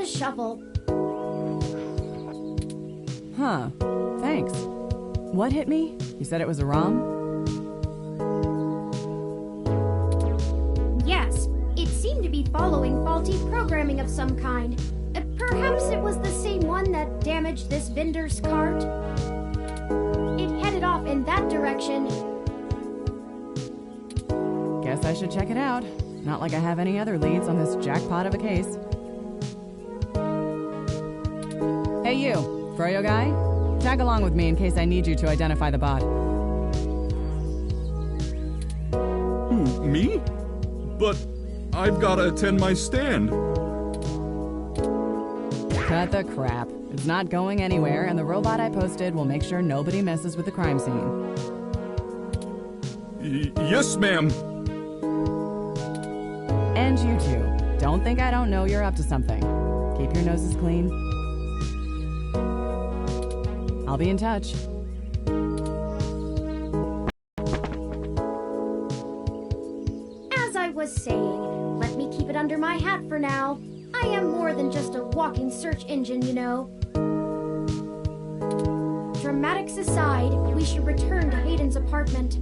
shovel. Huh. Thanks. What hit me? You said it was a ROM? Yes, it seemed to be following faulty programming of some kind. Perhaps it was the same one that damaged this vendor's cart. It headed off in that direction. Guess I should check it out. Not like I have any other leads on this jackpot of a case. Hey you, Froyo guy? Tag along with me in case I need you to identify the bot. Who, me? But I've gotta attend my stand. Cut the crap. It's not going anywhere, and the robot I posted will make sure nobody messes with the crime scene. Yes, ma'am. And you two. Don't think I don't know you're up to something. Keep your noses clean. I'll be in touch. As I was saying, let me keep it under my hat for now. I am more than just a walking search engine, you know. Dramatics aside, we should return to Hayden's apartment.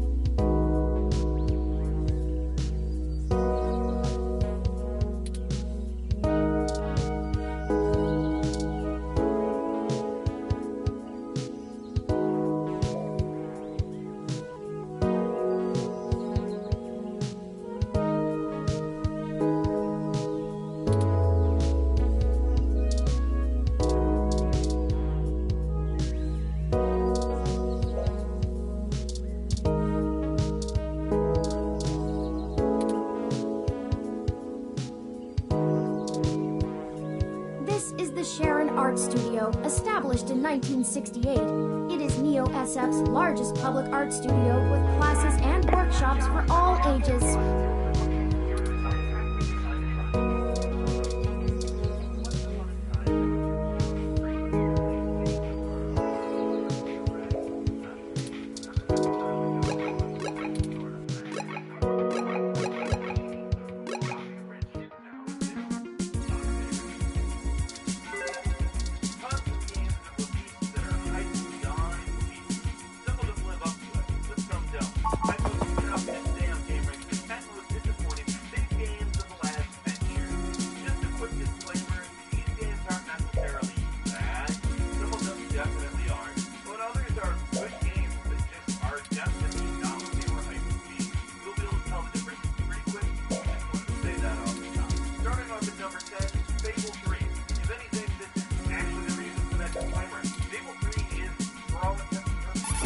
Sharon Art Studio, established in 1968. It is Neo SF's largest public art studio with classes and workshops for all ages.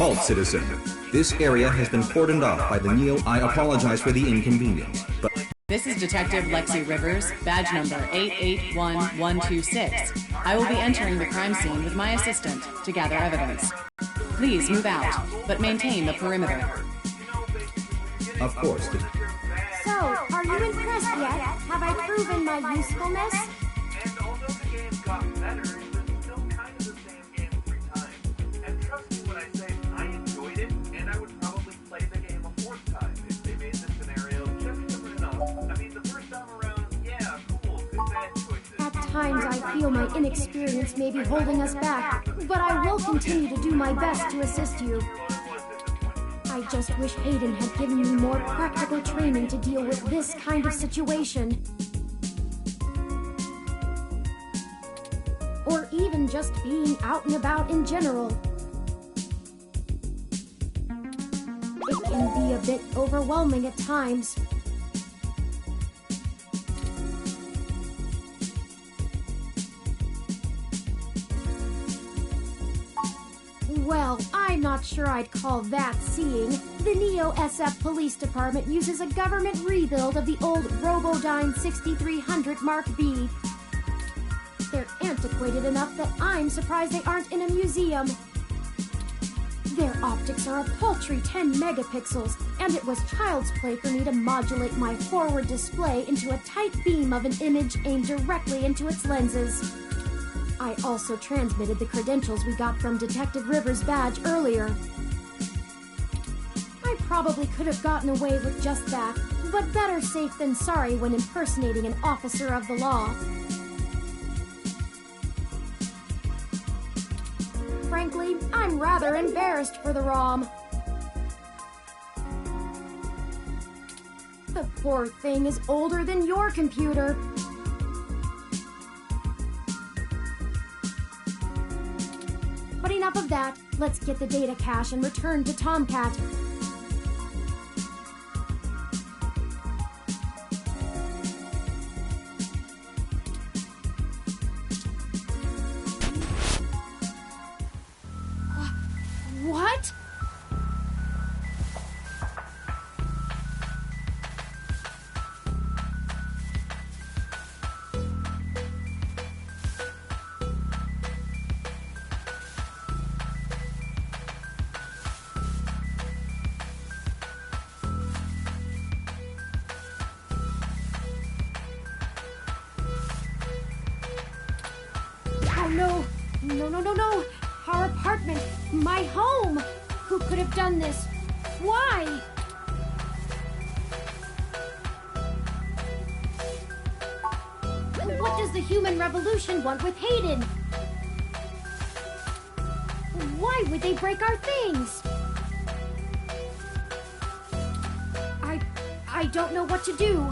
Halt, citizen. This area has been cordoned off by the Neo. I apologize for the inconvenience, but... This is Detective Lexi Rivers, badge number 881126. I will be entering the crime scene with my assistant to gather evidence. Please move out, but maintain the perimeter. Of course. So, are you impressed yet? Have I proven my usefulness? And although the game got better, it was still kind of the same game every time. And trust me when I say I enjoyed it, and I would probably play the game a fourth time if they made the scenario just different enough. I mean, the first time around, yeah, cool, good bad choices. At times I feel my inexperience may be holding us back, but I will continue to do my best to assist you. I just wish Hayden had given me more practical training to deal with this kind of situation. Or even just being out and about in general. It can be a bit overwhelming at times. Well, I'm not sure I'd call that seeing. The Neo SF Police Department uses a government rebuild of the old Robodyne 6300 Mark B. They're antiquated enough that I'm surprised they aren't in a museum. Their optics are a paltry 10 megapixels, and it was child's play for me to modulate my forward display into a tight beam of an image aimed directly into its lenses. I also transmitted the credentials we got from Detective Rivers' badge earlier. I probably could have gotten away with just that, but better safe than sorry when impersonating an officer of the law. frankly, I'm rather embarrassed for the ROM. The poor thing is older than your computer. But enough of that. Let's get the data cache and return to Tomcat. What? Oh no! No, no, no, no! Our apartment! My home! Who could have done this? Why? What does the human revolution want with Hayden? Why would they break our things? I don't know what to do.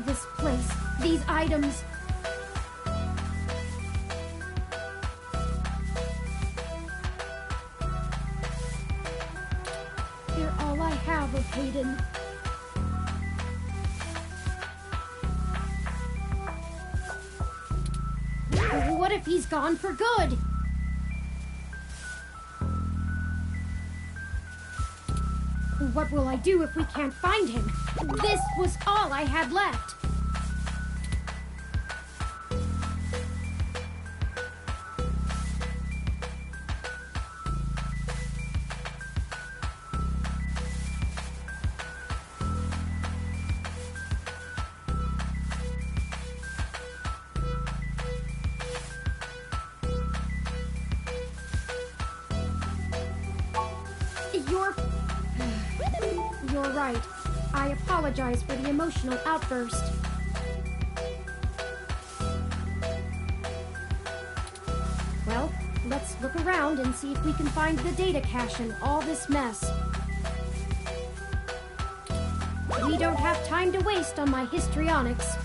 This place, these items. They're all I have of Hayden. What if he's gone for good? What will I do if we can't find him? This was all I had left. You're right. I apologize for the emotional outburst. Well, let's look around and see if we can find the data cache in all this mess. We don't have time to waste on my histrionics.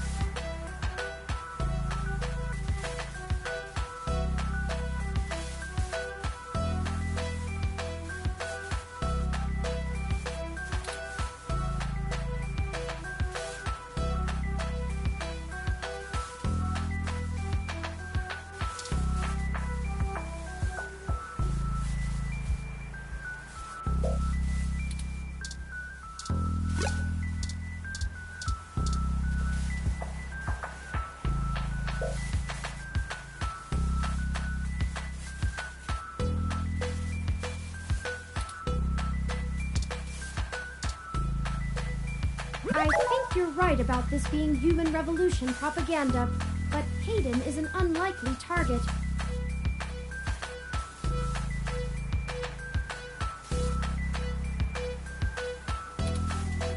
I think you're right about this being human revolution propaganda, but Hayden is an unlikely target.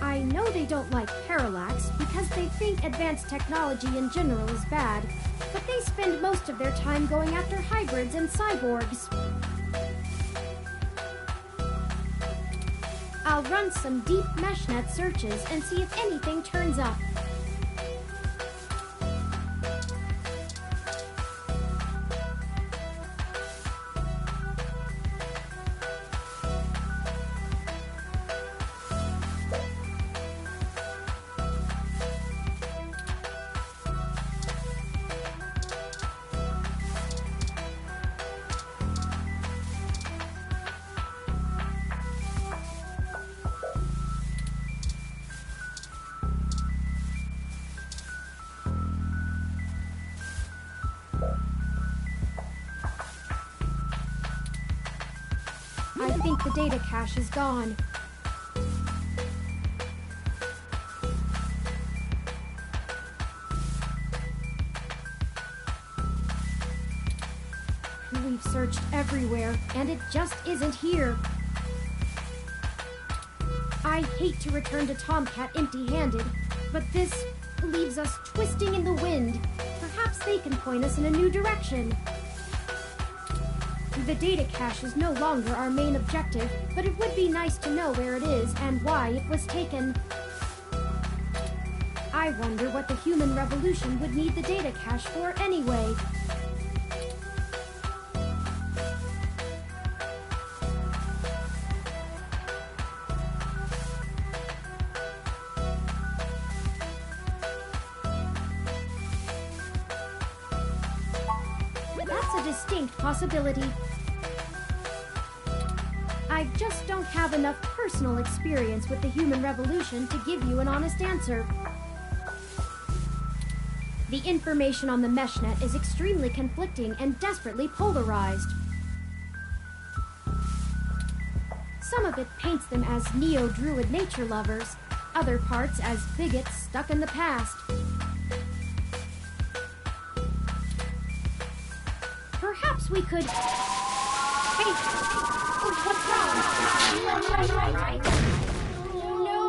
I know they don't like Parallax because they think advanced technology in general is bad, but they spend most of their time going after hybrids and cyborgs. I'll run some deep meshnet searches and see if anything turns up. I think the data cache is gone. We've searched everywhere, and it just isn't here. I hate to return to Tomcat empty-handed, but this leaves us twisting in the wind. Perhaps they can point us in a new direction. The data cache is no longer our main objective, but it would be nice to know where it is and why it was taken. I wonder what the human revolution would need the data cache for anyway. That's a distinct possibility. I just don't have enough personal experience with the human revolution to give you an honest answer. The information on the meshnet is extremely conflicting and desperately polarized. Some of it paints them as neo-druid nature lovers, other parts as bigots stuck in the past. Perhaps we could... Hey! What's wrong? No!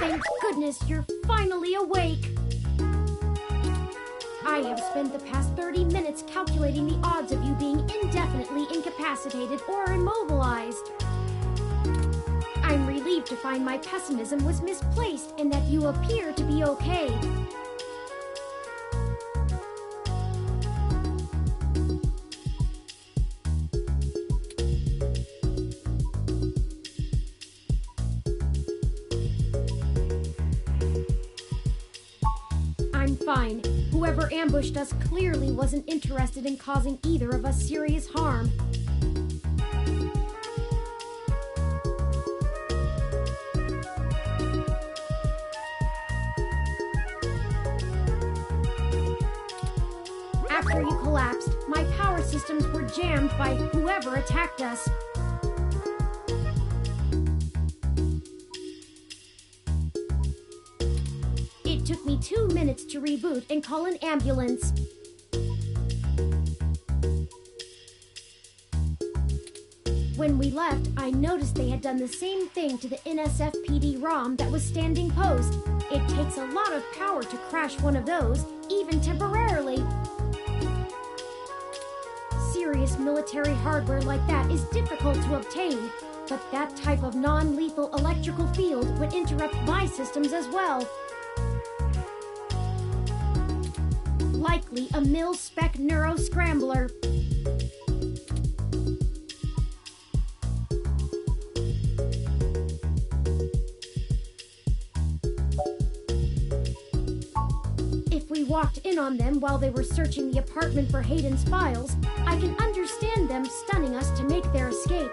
Thank goodness you're finally awake! I have spent the past 30 minutes calculating the odds of you being indefinitely incapacitated or immobilized. I'm relieved to find my pessimism was misplaced and that you appear to be okay. I'm fine. Whoever ambushed us clearly wasn't interested in causing either of us serious harm. After you collapsed, my power systems were jammed by whoever attacked us. It took me 2 minutes to reboot and call an ambulance. When we left, I noticed they had done the same thing to the NSFPD ROM that was standing post. It takes a lot of power to crash one of those, even temporarily. Serious military hardware like that is difficult to obtain, but that type of non-lethal electrical field would interrupt my systems as well. Likely a mil-spec neuro-scrambler. If we walked in on them while they were searching the apartment for Hayden's files, I can understand them stunning us to make their escape.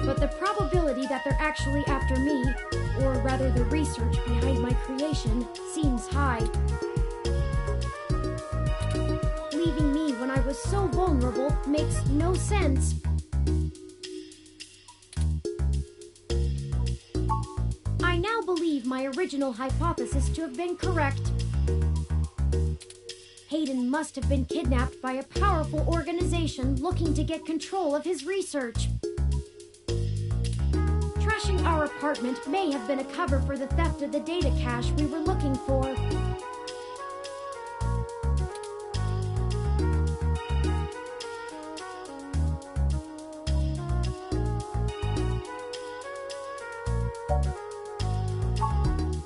But the probability that they're actually after me, or rather the research behind my creation, seems high. Leaving me when I was so vulnerable makes no sense. I now believe my original hypothesis to have been correct. Hayden must have been kidnapped by a powerful organization looking to get control of his research. Trashing our apartment may have been a cover for the theft of the data cache we were looking for.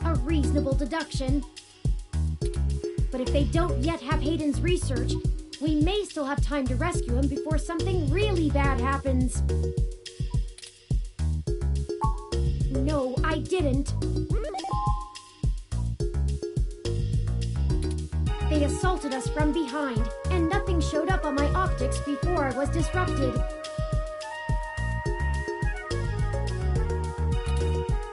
A reasonable deduction. But if they don't yet have Hayden's research, We may still have time to rescue him before something really bad happens. No, I didn't. They assaulted us from behind, and nothing showed up on my optics before I was disrupted.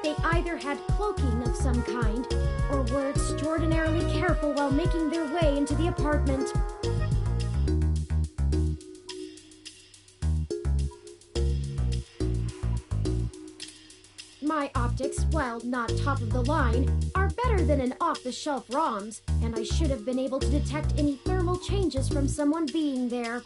They either had cloaking of some kind, or were extraordinarily careful while making their way into the apartment. My optics, while not top of the line, are better than an off-the-shelf ROMs, and I should have been able to detect any thermal changes from someone being there.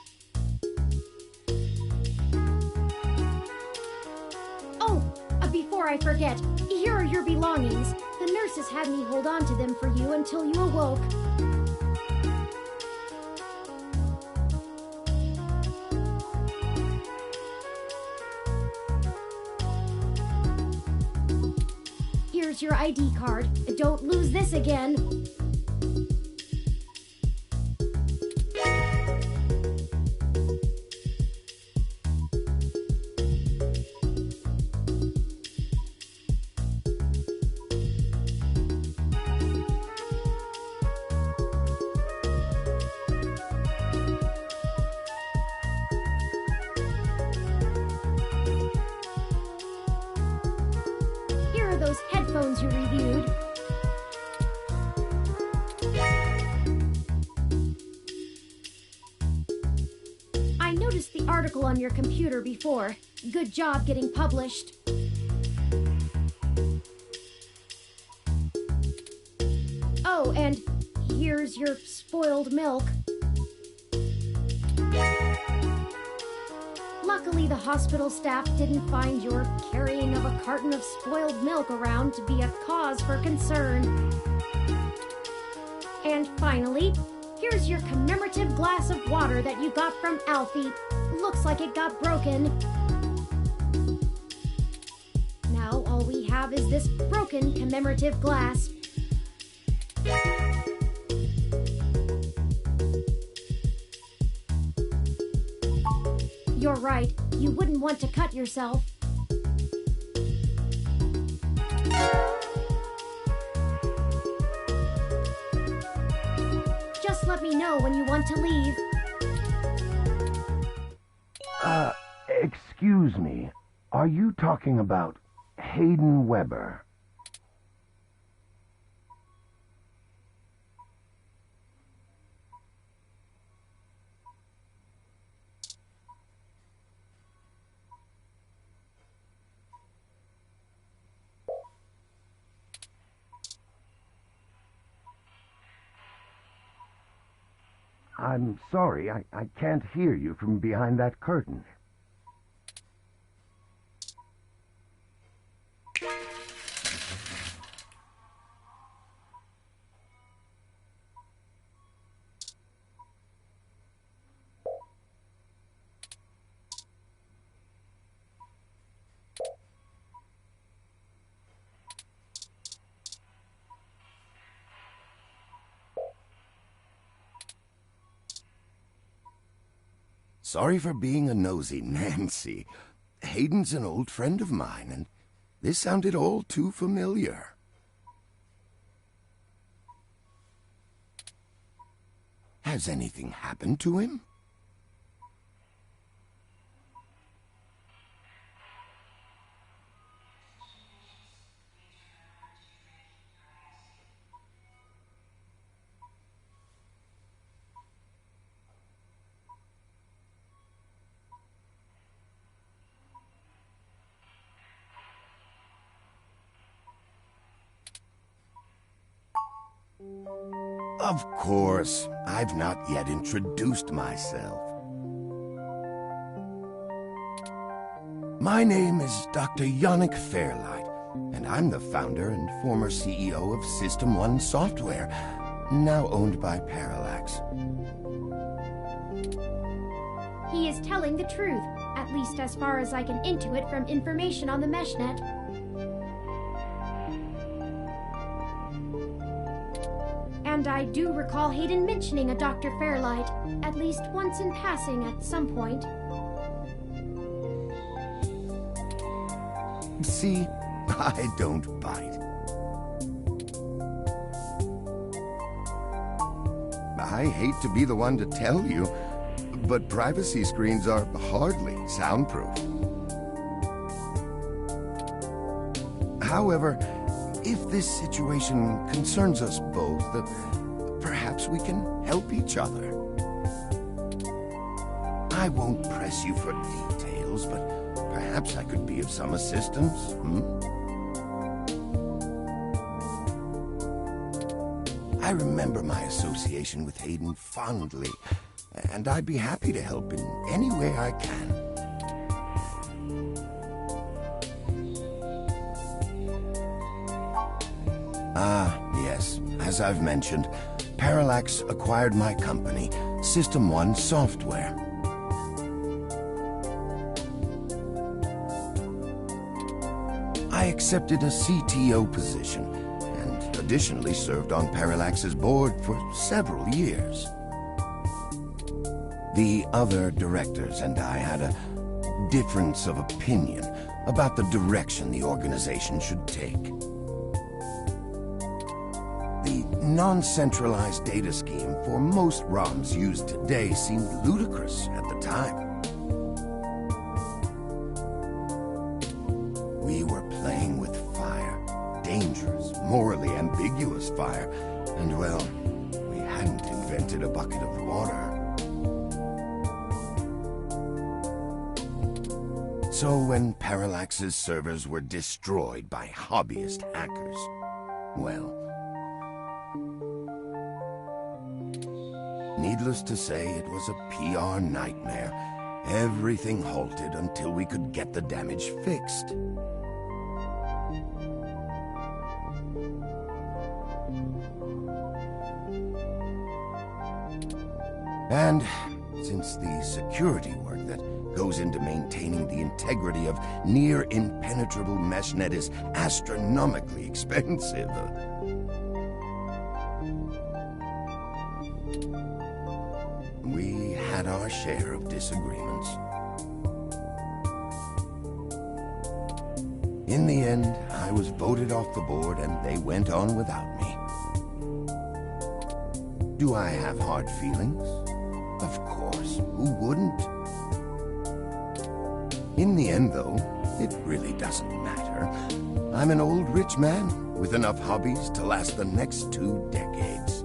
Oh, before I forget, here are your belongings. The nurses had me hold on to them for you until you awoke. Here's your ID card. Don't lose this again. Those headphones you reviewed. I noticed the article on your computer before. Good job getting published. Oh, and here's your spoiled milk. Luckily, the hospital staff didn't find your carrying of a carton of spoiled milk around to be a cause for concern. And finally, here's your commemorative glass of water that you got from Alfie. Looks like it got broken. Now all we have is this broken commemorative glass. You're right. You wouldn't want to cut yourself. Just let me know when you want to leave. Excuse me. Are you talking about Hayden Weber? I'm sorry, I can't hear you from behind that curtain. Sorry for being a nosy, Nancy. Hayden's an old friend of mine, and this sounded all too familiar. Has anything happened to him? Of course, I've not yet introduced myself. My name is Dr. Yannick Fairlight, and I'm the founder and former CEO of System 1 Software, now owned by Parallax. He is telling the truth, at least as far as I can intuit from information on the MeshNet. And I do recall Hayden mentioning a Dr. Fairlight, at least once in passing at some point. See, I don't bite. I hate to be the one to tell you, but privacy screens are hardly soundproof. However, if this situation concerns us both, perhaps we can help each other. I won't press you for details, but perhaps I could be of some assistance, I remember my association with Hayden fondly, and I'd be happy to help in any way I can. Yes, as I've mentioned, Parallax acquired my company, System 1 Software. I accepted a CTO position, and additionally served on Parallax's board for several years. The other directors and I had a difference of opinion about the direction the organization should take. The non-centralized data scheme for most ROMs used today seemed ludicrous at the time. We were playing with fire, dangerous, morally ambiguous fire, and well, we hadn't invented a bucket of water. So when Parallax's servers were destroyed by hobbyist hackers, well, needless to say, it was a PR nightmare. Everything halted until we could get the damage fixed. And since the security work that goes into maintaining the integrity of near-impenetrable meshnet is astronomically expensive, we had our share of disagreements. In the end, I was voted off the board and they went on without me. Do I have hard feelings? Of course, who wouldn't? In the end, though, it really doesn't matter. I'm an old rich man with enough hobbies to last the next 2 decades.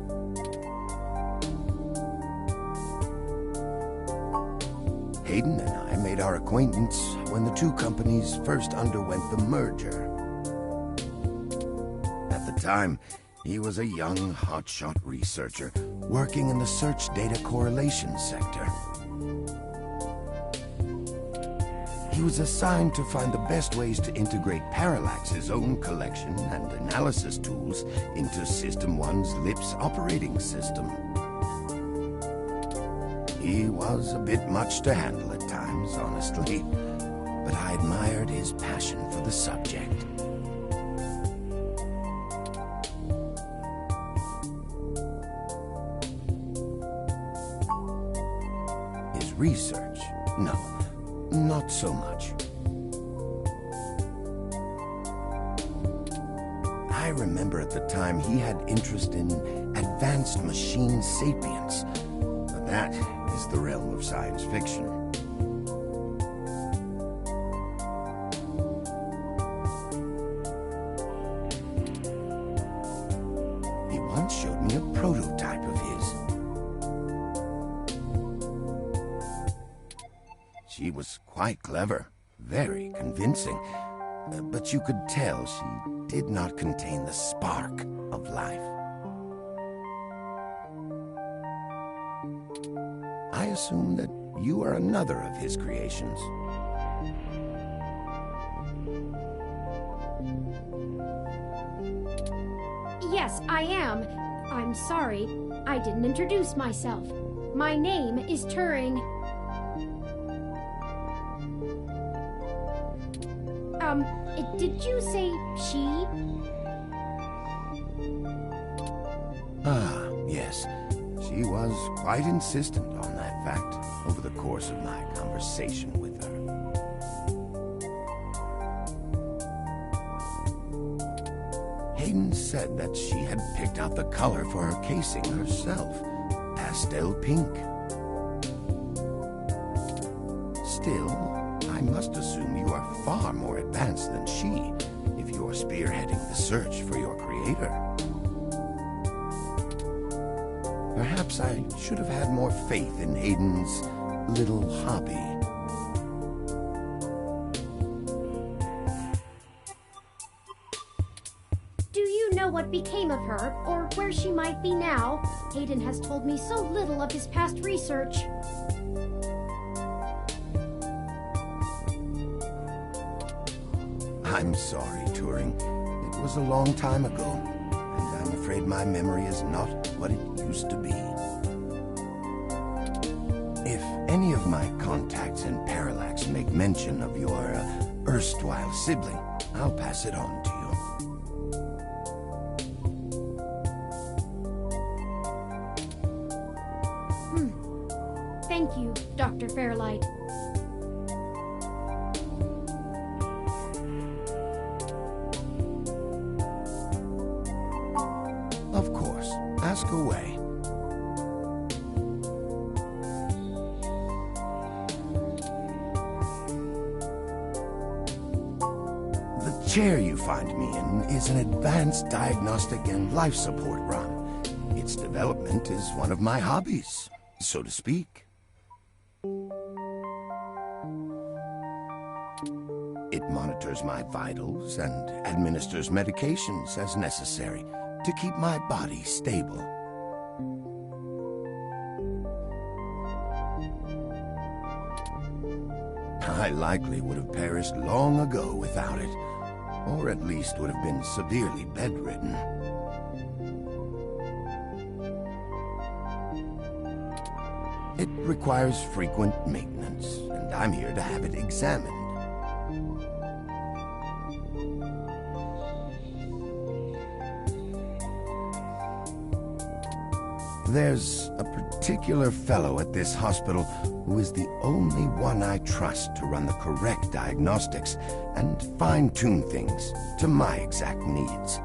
Hayden and I made our acquaintance when the two companies first underwent the merger. At the time, he was a young, hotshot researcher working in the search data correlation sector. He was assigned to find the best ways to integrate Parallax's own collection and analysis tools into System 1's LIPS operating system. He was a bit much to handle at times, honestly, but I admired his passion for the subject. His research? No, not so much. I remember at the time he had interest in advanced machine sapience, but that is the realm of science fiction. He once showed me a prototype of his. She was quite clever, very convincing, but you could tell she did not contain the spark of life. I assume that you are another of his creations. Yes, I am. I'm sorry. I didn't introduce myself. My name is Turing. Did you say she? Ah, She was quite insistent on that fact over the course of my conversation with her. Hayden said that she had picked out the color for her casing herself, pastel pink. Still, I must assume you are far more advanced than she if you're spearheading the search for your creator. Perhaps I should have had more faith in Hayden's little hobby. Do you know what became of her, or where she might be now? Hayden has told me so little of his past research. I'm sorry, Turing. It was a long time ago, and I'm afraid my memory is not what it used to be. If any of my contacts in Parallax make mention of your erstwhile sibling, I'll pass it on to you. Thank you, Dr. Fairlight. Of course. Ask away. The chair you find me in is an advanced diagnostic and life support run. Its development is one of my hobbies, so to speak. It monitors my vitals and administers medications as necessary to keep my body stable. I likely would have perished long ago without it, or at least would have been severely bedridden. It requires frequent maintenance, and I'm here to have it examined. There's a particular fellow at this hospital who is the only one I trust to run the correct diagnostics and fine-tune things to my exact needs.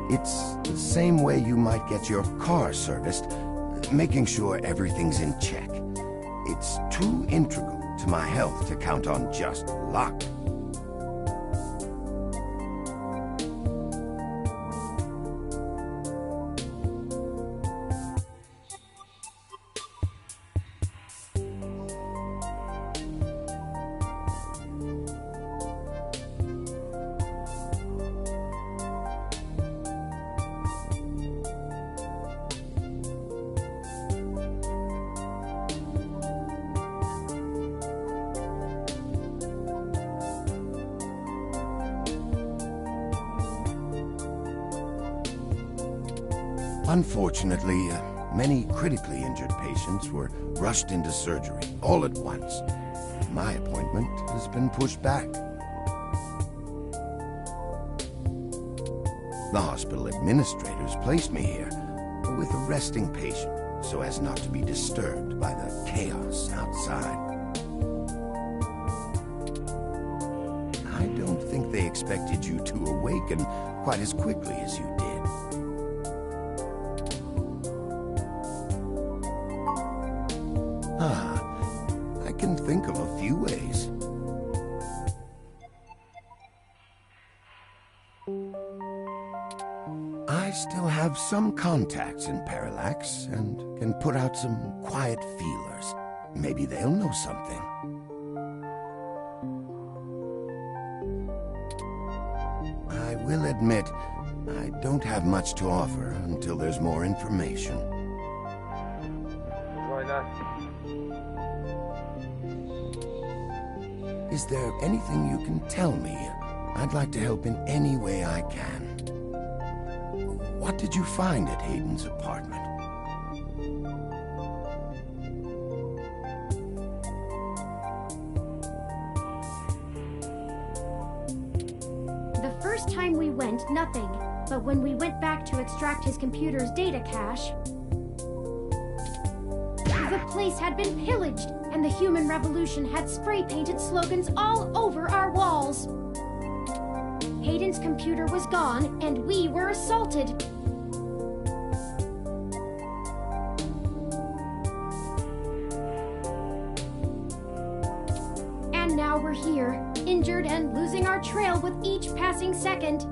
It's the same way you might get your car serviced, making sure everything's in check. It's too integral to my health to count on just luck. Unfortunately, many critically injured patients were rushed into surgery all at once. My appointment has been pushed back. The hospital administrators placed me here with a resting patient so as not to be disturbed by the chaos outside. I don't think they expected you to awaken quite as quickly as you did. I can think of a few ways. I still have some contacts in Parallax and can put out some quiet feelers. Maybe they'll know something. I will admit, I don't have much to offer until there's more information. Why not? Is there anything you can tell me? I'd like to help in any way I can. What did you find at Hayden's apartment? The first first time we went, nothing. But when we went back to extract his computer's data cache, the place had been pillaged, and the Human Revolution had spray-painted slogans all over our walls. Hayden's computer was gone, and we were assaulted. And now we're here, injured and losing our trail with each passing second.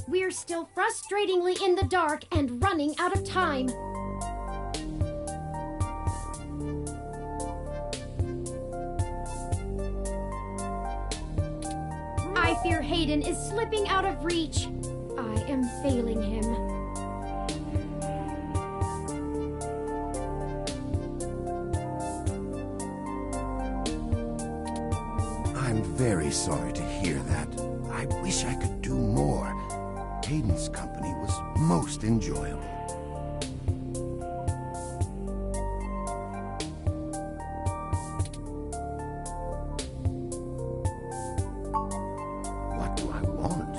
We're still frustratingly in the dark and running out of time. I fear Hayden is slipping out of reach. I am failing him. I'm very sorry to hear that. I wish I could do more. Hayden's company was most enjoyable. What do I want?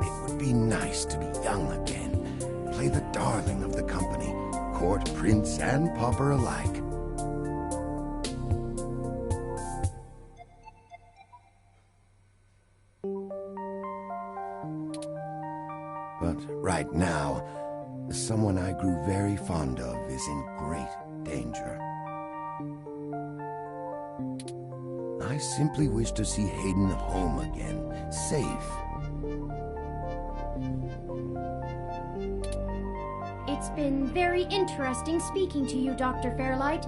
It would be nice to be young again. Play the darling of the company, court prince and pauper alike. But right now, someone I grew very fond of is in great danger. I simply wish to see Hayden home again, safe. It's been very interesting speaking to you, Dr. Fairlight.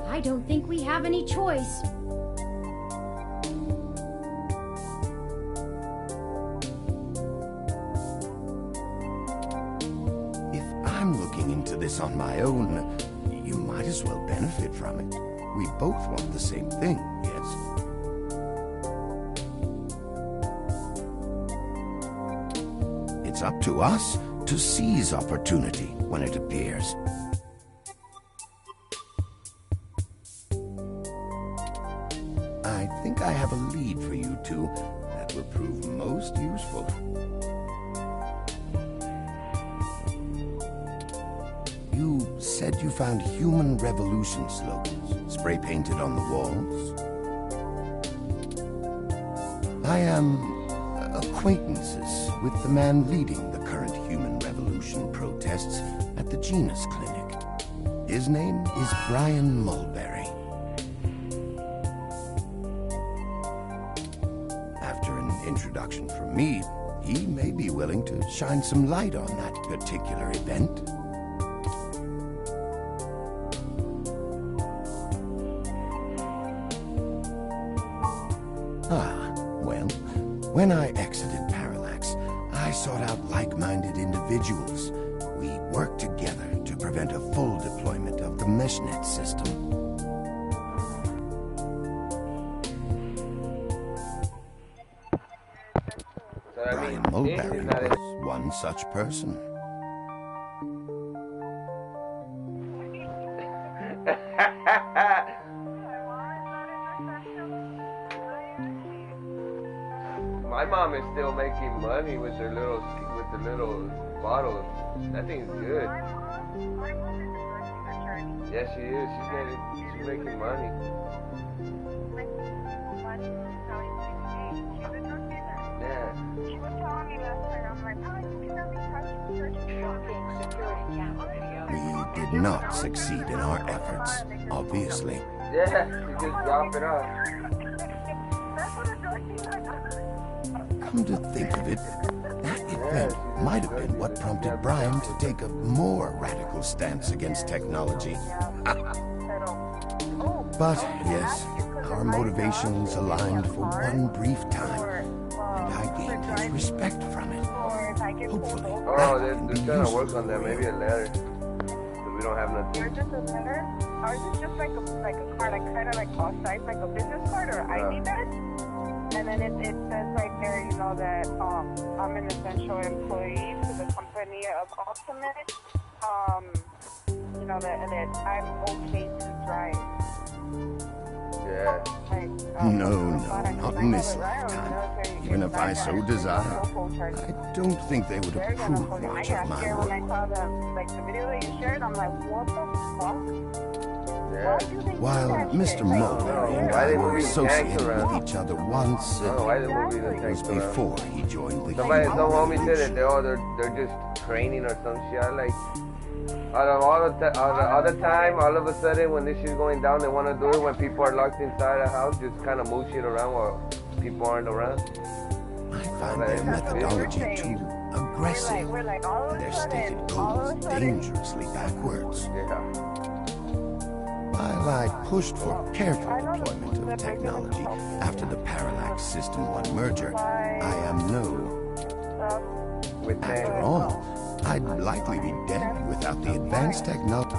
I don't think we have any choice. If I'm looking into this on my own, you might as well benefit from it. We both want the same thing, yes? It's up to us to seize opportunity when it appears. I think I have a lead for you two that will prove most useful. You said you found Human Revolution slogans spray-painted on the walls? I am acquaintances with the man leading the current Human Revolution protests at the Genus Clinic. His name is Brian Mulberry. After an introduction from me, he may be willing to shine some light on that particular event. Well, when I exited Parallax, I sought out like-minded individuals. We worked together to prevent a full deployment of the MeshNet system. Brian Mulberry was one such person. My mom is still making money with the little bottles. That thing's good. Yes, she is. She's making money. Yeah. She was telling me last night, I'm like, oh, you can only We did not succeed in our efforts, obviously. Yeah, you just drop it off. Come to think of it, that event might have been what prompted Brian to take a more radical stance against technology. But yes, our motivations aligned for one brief time, and I gained his respect from it. Hopefully, Oh, they're trying to work on that. Maybe a letter. But we don't have nothing. Yours is a letter? Ours is just like a card, like kind of like outside, like a business card or ID badge. And then it says right there, you know, that I'm an essential employee to the company of Ultimate. You know, that I'm okay to drive. Yeah. Like, no, not in this lifetime. Even if I so desire, I don't think they would approve much of my When work. I saw the video that you shared, I'm like, what the fuck? Yeah. While Mr. Mulberry and I were associated with each other once, Oh, why the movie the it was tanks around? before he joined the Some homie said revolution. that they're just training or some shit. I'm like, out of all the time, all of a sudden when this shit's going down, they want to do it when people are locked inside a house, just kind of move shit around while people aren't around. I find their methodology too aggressive, and their stated goals dangerously backwards. Yeah. While I pushed for careful deployment of technology after the Parallax System 1 merger, I am After all, I'd likely be dead without the advanced technology.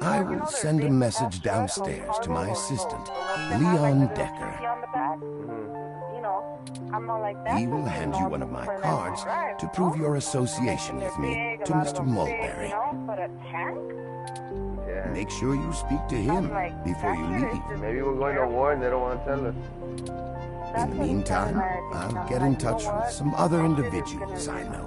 I will send a message downstairs to my assistant, Leon Decker. He will hand you one of my cards to prove your association with me to Mr. Mulberry. Make sure you speak to him before you leave. Maybe we're going to war and they don't want to tell us. In the meantime, I'll get in touch with some other individuals I know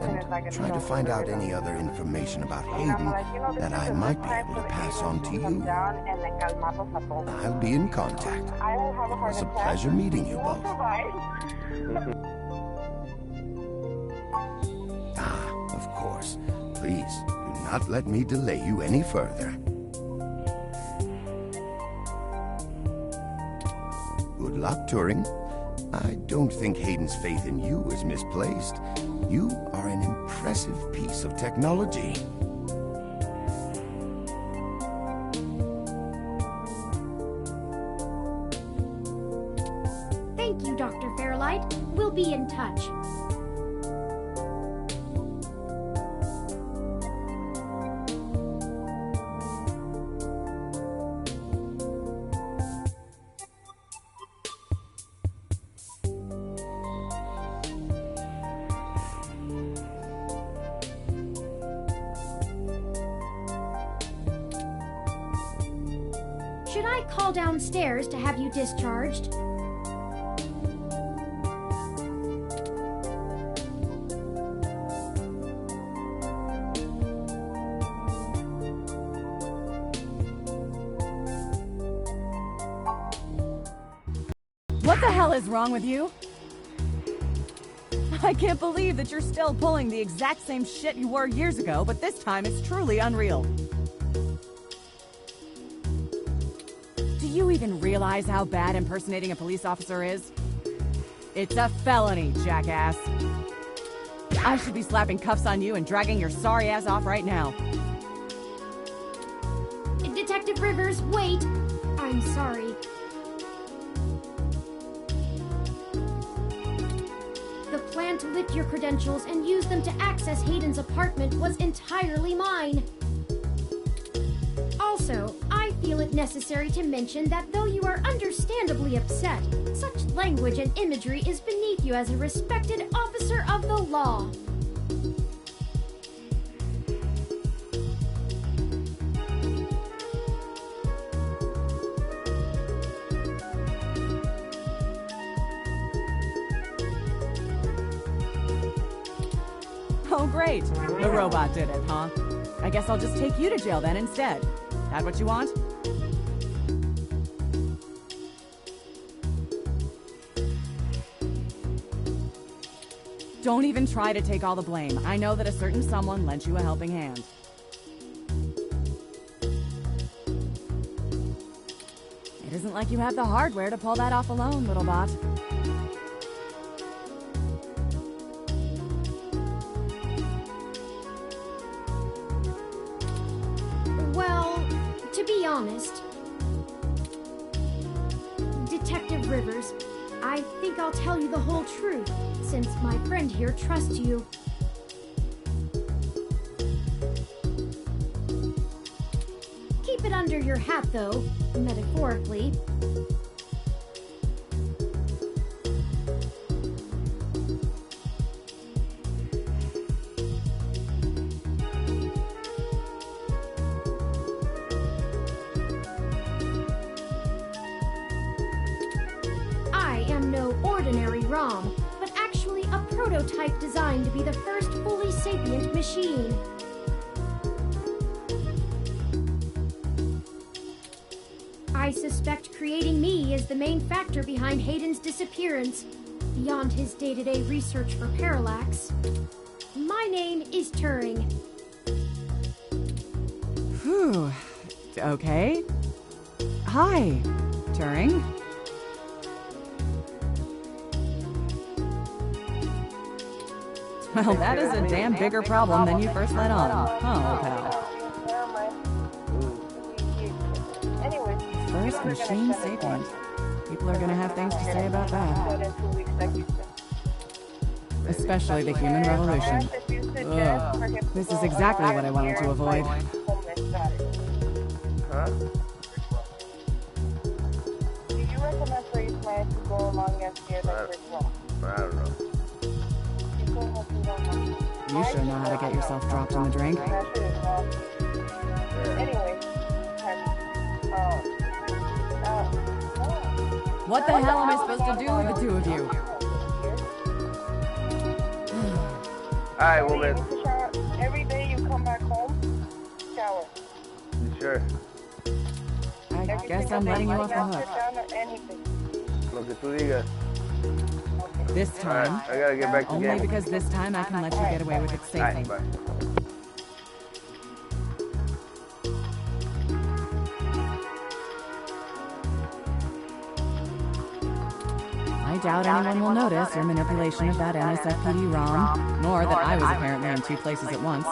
and try to find out any other information about Hayden that I might be able to pass on to you. I'll be in contact. It was a pleasure meeting you both. Of course. Please, do not let me delay you any further. Good luck, Turing. I don't think Hayden's faith in you is misplaced. You are an impressive piece of technology. Thank you, Dr. Fairlight. We'll be in touch. Should I call downstairs to have you discharged? What the hell is wrong with you? I can't believe that you're still pulling the exact same shit you were years ago, but this time it's truly unreal. Do you even realize how bad impersonating a police officer is? It's a felony, jackass. I should be slapping cuffs on you and dragging your sorry ass off right now. Detective Rivers, wait! I'm sorry. The plan to lift your credentials and use them to access Hayden's apartment was entirely mine. Also, I feel it necessary to mention that though you are understandably upset, such language and imagery is beneath you as a respected officer of the law. Oh, great. The robot did it, huh? I guess I'll just take you to jail then instead. That what you want? Don't even try to take all the blame. I know that a certain someone lent you a helping hand. It It isn't like you have the hardware to pull that off alone, little bot. Well, to be honest, Detective Rivers, I think I'll tell you the whole truth, since my friend here trusts you. Keep it under your hat, though, metaphorically. I am no ordinary ROM, but actually a prototype designed to be the first fully sapient machine. I suspect creating me is the main factor behind Hayden's disappearance, beyond his day-to-day research for Parallax. My name is Turing. Whew. Okay. Hi, Turing. Well, that is a damn bigger problem than you first let on. Oh, pal. First machine sapient. People are gonna have things to say about that. Especially the human revolution. Ugh. This is exactly what I wanted to avoid. Huh? Do you recommend for your client to go along and steer the brick wall? I don't know. You sure know how to get yourself dropped in the drink. Anyway, What the hell am I supposed to do with the two of you? Alright, woman. Every day you come back home, shower. You sure? I guess I'm letting you off the hook. Lo que tú digas. This time, I gotta get back to only game. because this time I can let you get away with it safely. Bye. I doubt anyone will notice your manipulation of that NSFPD ROM, nor that I was apparently in two places at once.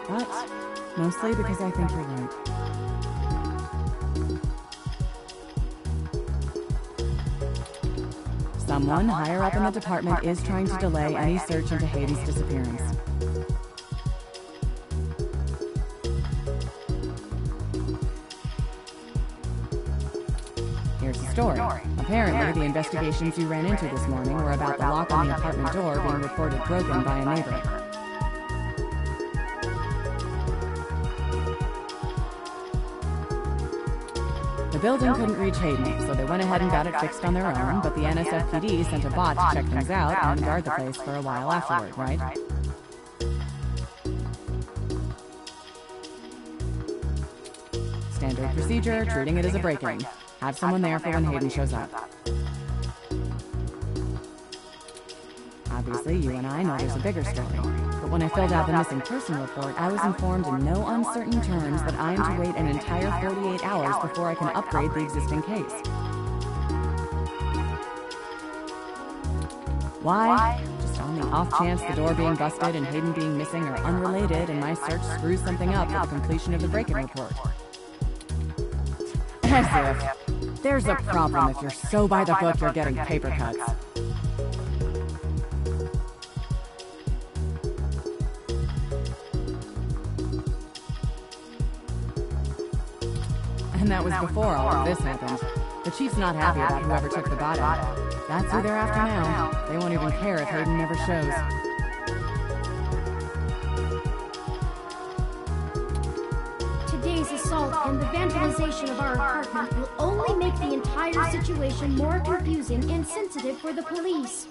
But mostly because I think you're right. Someone higher up in the department is trying to delay any search into Hayden's disappearance. Here's the story. Apparently, the investigations you ran into this morning were about the lock on the apartment door being reported broken by a neighbor. The building couldn't reach Hayden, so they went ahead and got it fixed on their own, but the NSFPD sent a bot to check things out and guard the place for a while afterward, right? Standard procedure, treating it as a break-in. Have someone there for when Hayden shows up. Obviously, you and I know there's a bigger story. But when I filled out the missing person report, I was informed in no uncertain terms that I am to wait an entire 48 hours before I can upgrade the existing case. Why? Just on the off chance the door being busted and Hayden being missing are unrelated and my search screws something up with the completion of the break-in report. As if. There's a problem if you're so by the book you're getting paper cuts. And that was before all of this happened. The chief's not happy about whoever took the bot out. That's who they're after now. They won't even care if Hayden never shows. Today's assault and the vandalization of our apartment will only make the entire situation more confusing and sensitive for the police.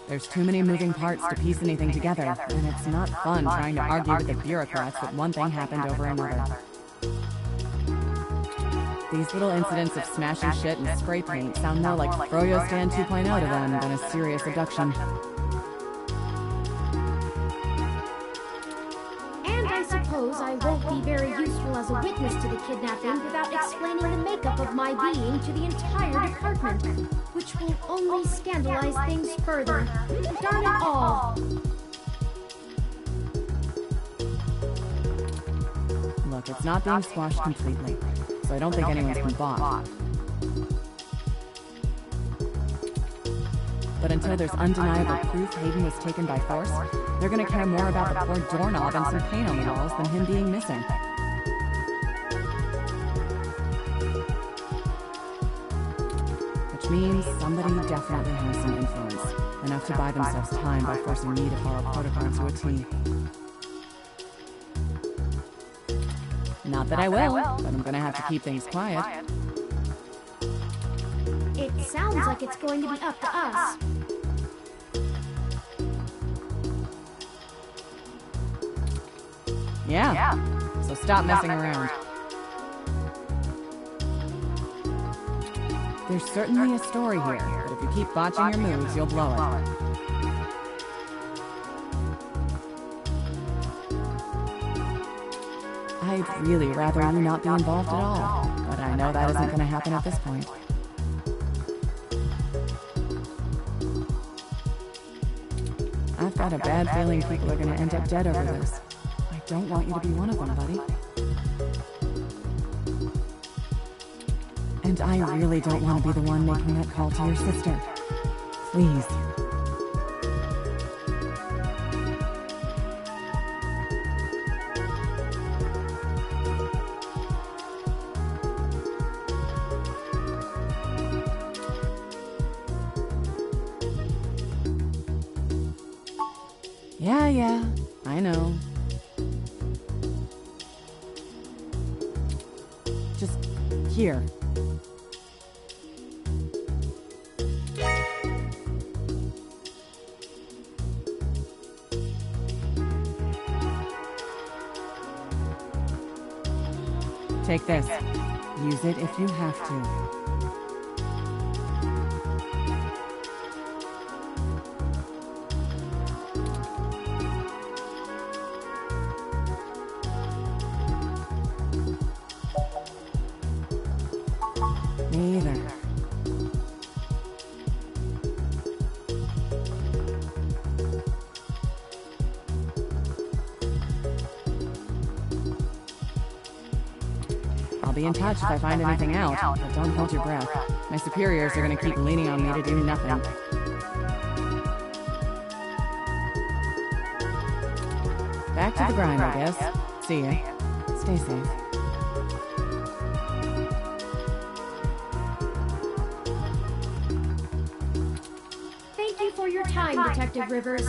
There's too many moving parts to piece anything together, and it's not fun trying to argue with the bureaucrats that one thing happened over another. These little incidents of smashing shit and spray paint sound more like Froyo Stand 2.0 to them than a serious abduction. suppose I won't be very useful as a witness to the kidnapping without explaining the makeup of my being to the entire department, which will only scandalize things further. Darn it all! Look, it's not being squashed completely, so I don't think anyone's been bought. But until there's undeniable proof Hayden was taken by force, they're gonna care more about the poor doorknob and some paint on the walls than him being missing. Which means somebody definitely has some influence, enough to buy themselves time by forcing me to follow protocol to a T. Not that I will, but I'm gonna have to keep things quiet. It sounds like it's going to be up to us. Yeah, so stop messing around. There's certainly a story here, but if you keep botching your moves, you'll blow it. I'd really rather you not be involved at all, but I know that isn't going to happen at this point. I've got a bad feeling people are going to end up dead over this. I don't want you to be one of them, buddy. And I really don't want to be the one making that call to your sister. Please. Yeah, I know. Just here. Take this. Use it if you have to. Me either. I'll be in touch if I find anything out, but don't hold your breath. My superiors are going to keep leaning on me to do nothing. Back to the grind, I guess. See ya. Stay safe. Thank you for your time, Detective Rivers.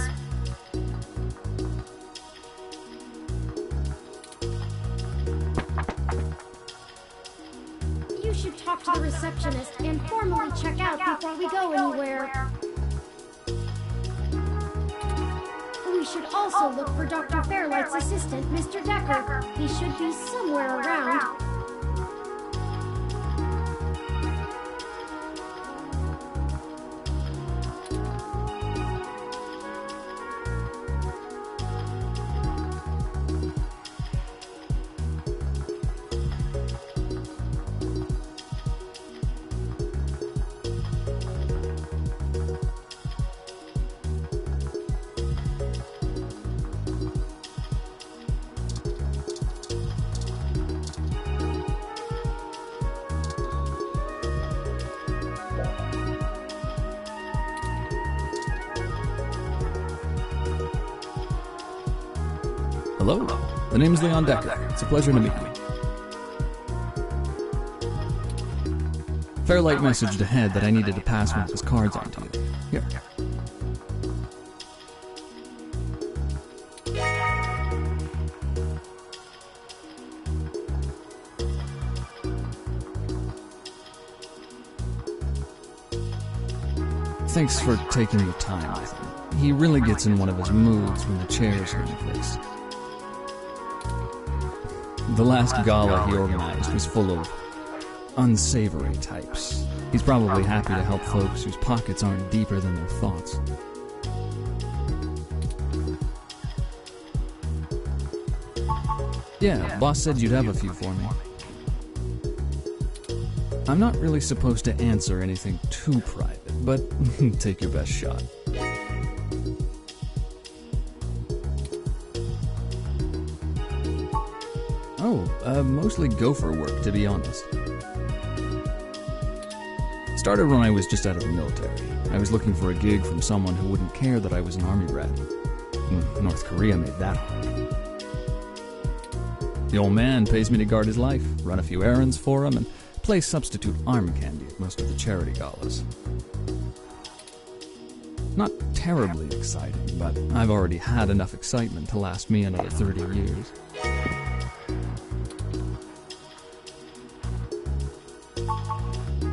You should talk to the receptionist and formally check out before we go anywhere. We should also look for Dr. Fairlight's assistant, Mr. Decker. He should be somewhere around. Hello, the name's Leon Decker. It's a pleasure to meet you. Fairlight messaged ahead that I needed to pass one of his cards on to you. Here. Thanks for taking your time with him. He really gets in one of his moods when the chairs are in place. The last gala he organized was full of unsavory types. He's probably happy to help folks whose pockets aren't deeper than their thoughts. Yeah, boss said you'd have a few for me. I'm not really supposed to answer anything too private, but take your best shot. Oh, mostly gopher work, to be honest. Started when I was just out of the military. I was looking for a gig from someone who wouldn't care that I was an army brat. North Korea made that hard. The old man pays me to guard his life, run a few errands for him, and play substitute arm candy at most of the charity galas. Not terribly exciting, but I've already had enough excitement to last me another 30 years.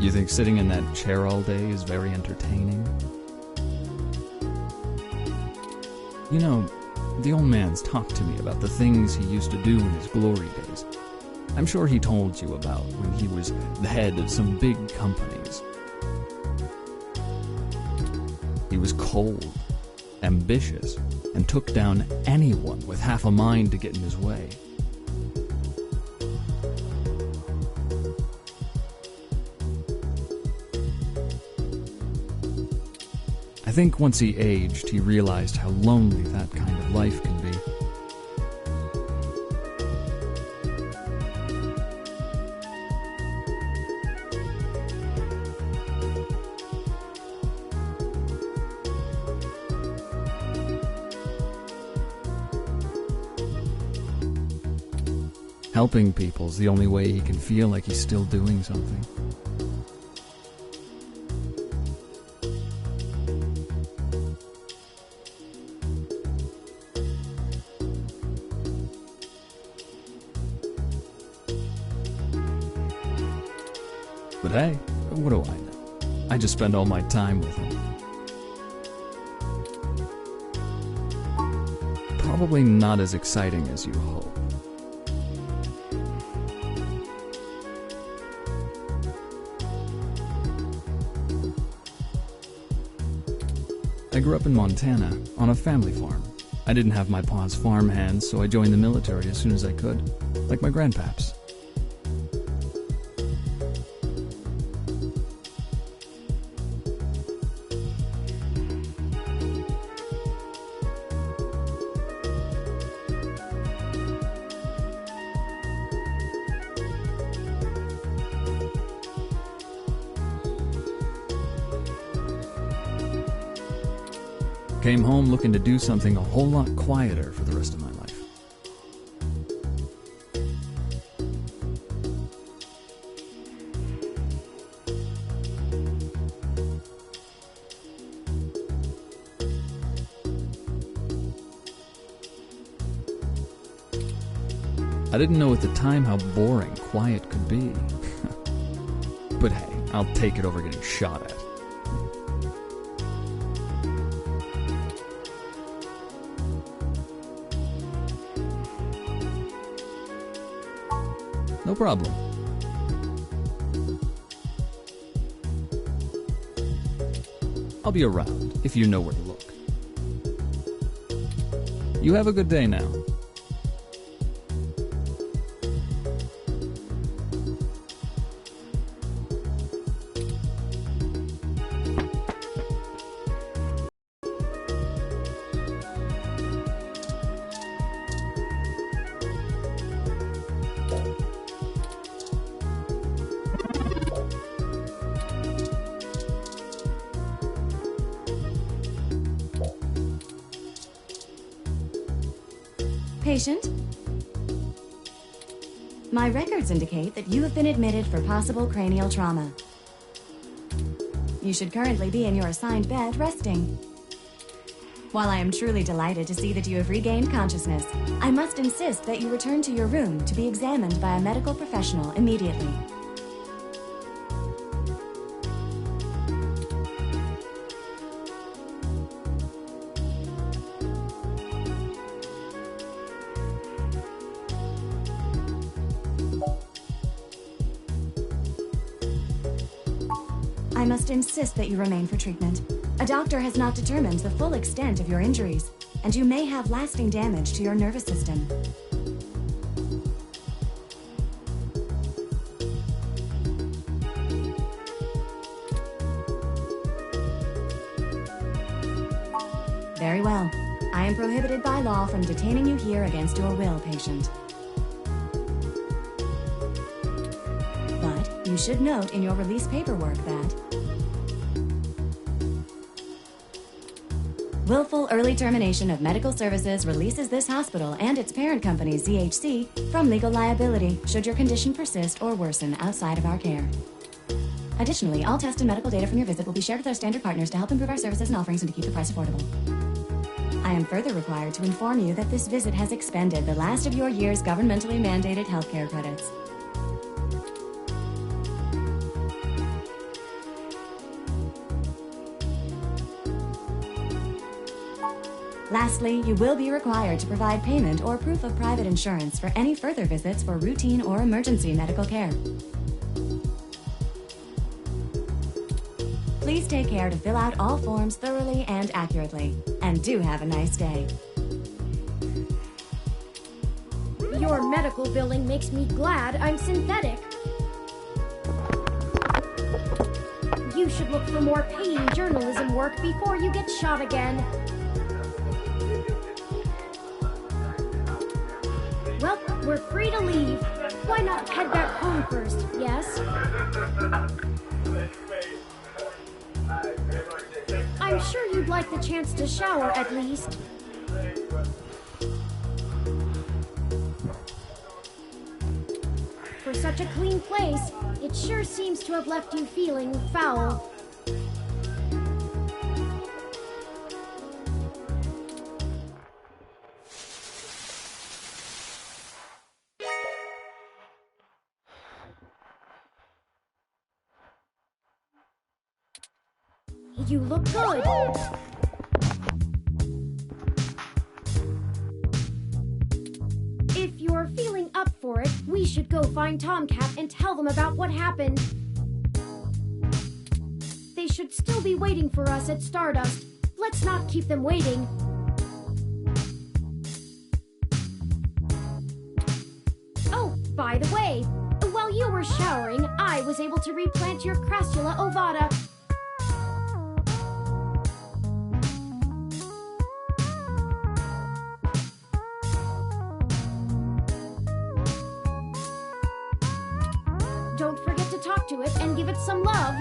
You think sitting in that chair all day is very entertaining? You know, the old man's talked to me about the things he used to do in his glory days. I'm sure he told you about when he was the head of some big companies. He was cold, ambitious, and took down anyone with half a mind to get in his way. I think once he aged, he realized how lonely that kind of life can be. Helping people's the only way he can feel like he's still doing something. But hey, what do I know? I just spend all my time with him. Probably not as exciting as you hope. I grew up in Montana, on a family farm. I didn't have my pa's farm hands, so I joined the military as soon as I could, like my grandpaps. Came home looking to do something a whole lot quieter for the rest of my life. I didn't know at the time how boring quiet could be. But hey, I'll take it over getting shot at. No problem. I'll be around if you know where to look. You have a good day now. Patient? My records indicate that you have been admitted for possible cranial trauma. You should currently be in your assigned bed, resting. While I am truly delighted to see that you have regained consciousness, I must insist that you return to your room to be examined by a medical professional immediately. I must insist that you remain for treatment. A doctor has not determined the full extent of your injuries, and you may have lasting damage to your nervous system. Very well. I am prohibited by law from detaining you here against your will, patient. But you should note in your release paperwork that willful early termination of medical services releases this hospital and its parent company, ZHC, from legal liability should your condition persist or worsen outside of our care. Additionally, all test and medical data from your visit will be shared with our standard partners to help improve our services and offerings and to keep the price affordable. I am further required to inform you that this visit has expended the last of your year's governmentally mandated healthcare credits. Lastly, you will be required to provide payment or proof of private insurance for any further visits for routine or emergency medical care. Please take care to fill out all forms thoroughly and accurately. And do have a nice day. Your medical billing makes me glad I'm synthetic. You should look for more paying journalism work before you get shot again. Well, we're free to leave. Why not head back home first, yes? I'm sure you'd like the chance to shower at least. For such a clean place, it sure seems to have left you feeling foul. You look good. If you're feeling up for it, we should go find Tomcat and tell them about what happened. They should still be waiting for us at Stardust. Let's not keep them waiting. Oh, by the way, while you were showering, I was able to replant your Crassula ovata. Don't forget to talk to it and give it some love.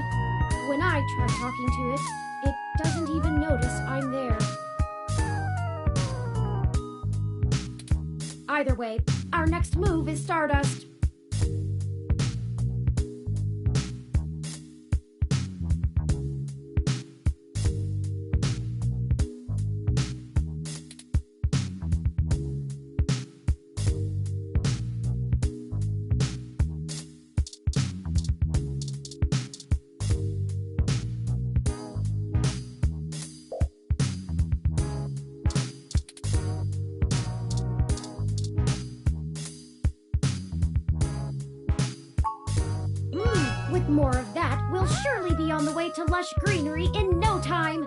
When I try talking to it, it doesn't even notice I'm there. Either way, our next move is Stardust. With more of that, we'll surely be on the way to lush greenery in no time.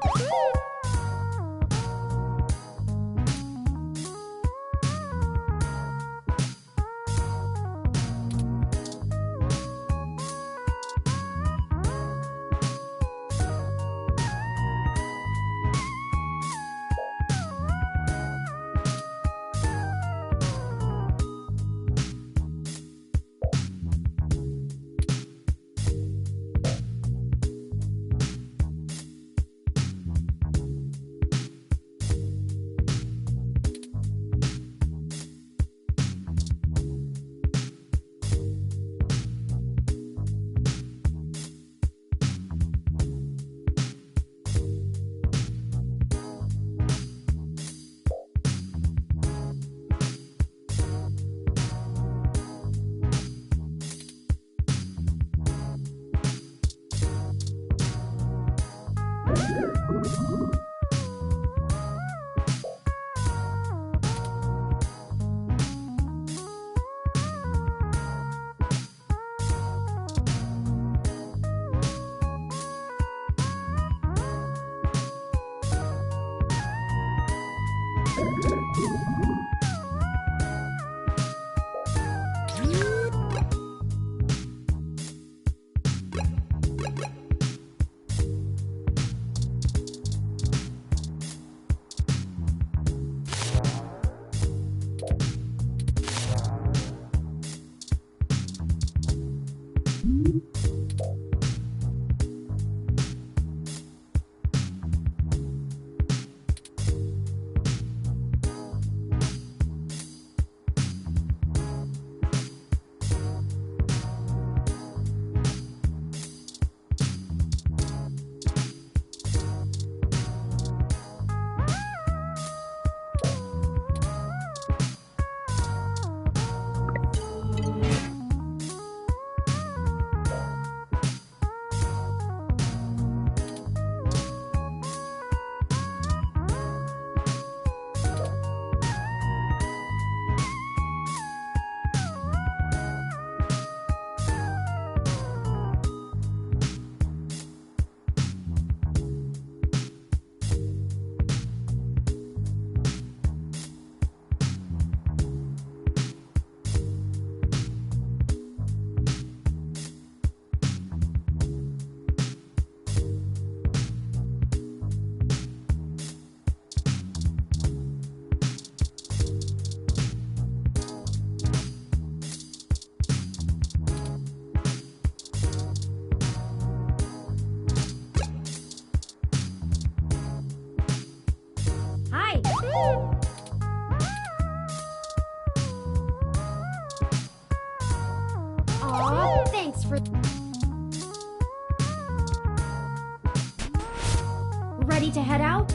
Aw, thanks for... Ready to head out?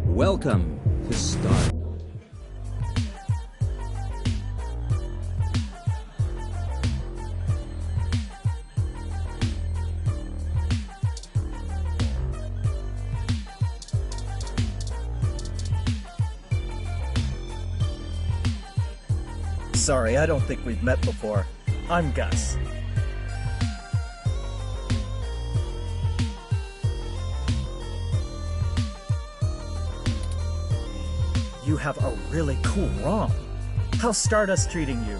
Welcome to Star. Sorry, I don't think we've met before. I'm Gus. You have a really cool ROM. How's Stardust treating you?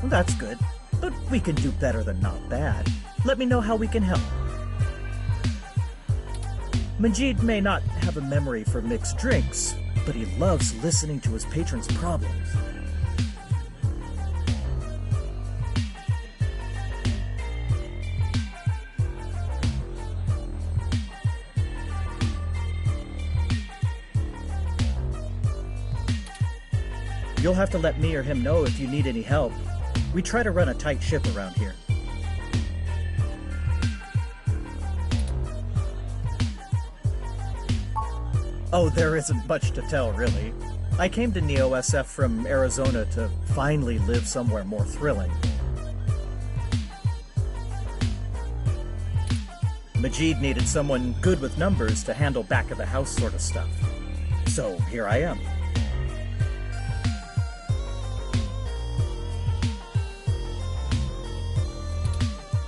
That's good, but we can do better than not bad. Let me know how we can help. Majid may not have a memory for mixed drinks, but he loves listening to his patrons' problems. You'll have to let me or him know if you need any help. We try to run a tight ship around here. Oh, there isn't much to tell, really. I came to Neo SF from Arizona to finally live somewhere more thrilling. Majid needed someone good with numbers to handle back-of-the-house sort of stuff. So here I am.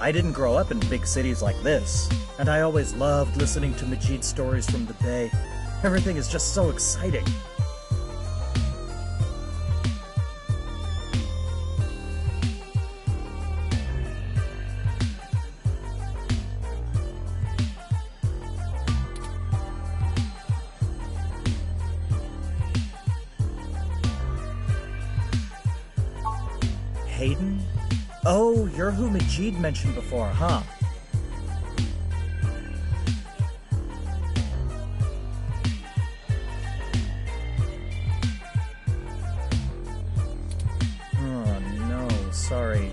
I didn't grow up in big cities like this, and I always loved listening to Majid's stories from the Bay. Everything is just so exciting. Hayden? Oh, you're who Majid mentioned before, huh? Oh, no, sorry.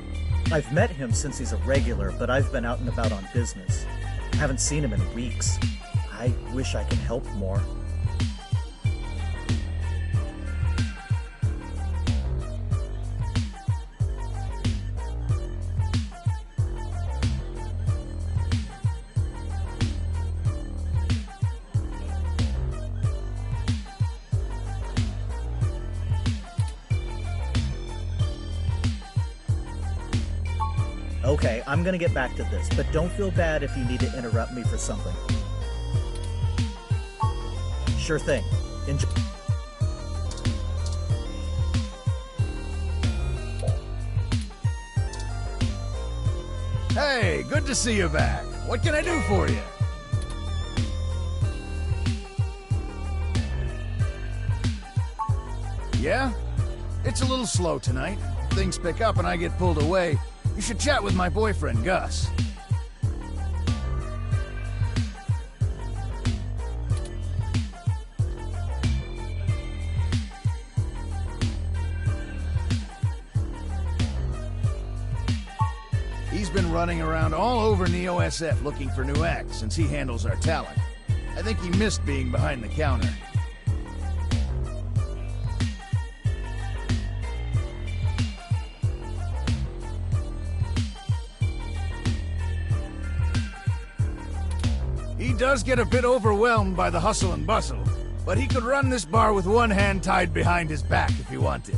I've met him since he's a regular, but I've been out and about on business. Haven't seen him in weeks. I wish I could help more. Okay, I'm gonna get back to this, but don't feel bad if you need to interrupt me for something. Sure thing. Enjoy. Hey, good to see you back. What can I do for you? Yeah? It's a little slow tonight. Things pick up and I get pulled away. You should chat with my boyfriend, Gus. He's been running around all over Neo SF looking for new acts since he handles our talent. I think he missed being behind the counter. He does get a bit overwhelmed by the hustle and bustle, but he could run this bar with one hand tied behind his back if he wanted.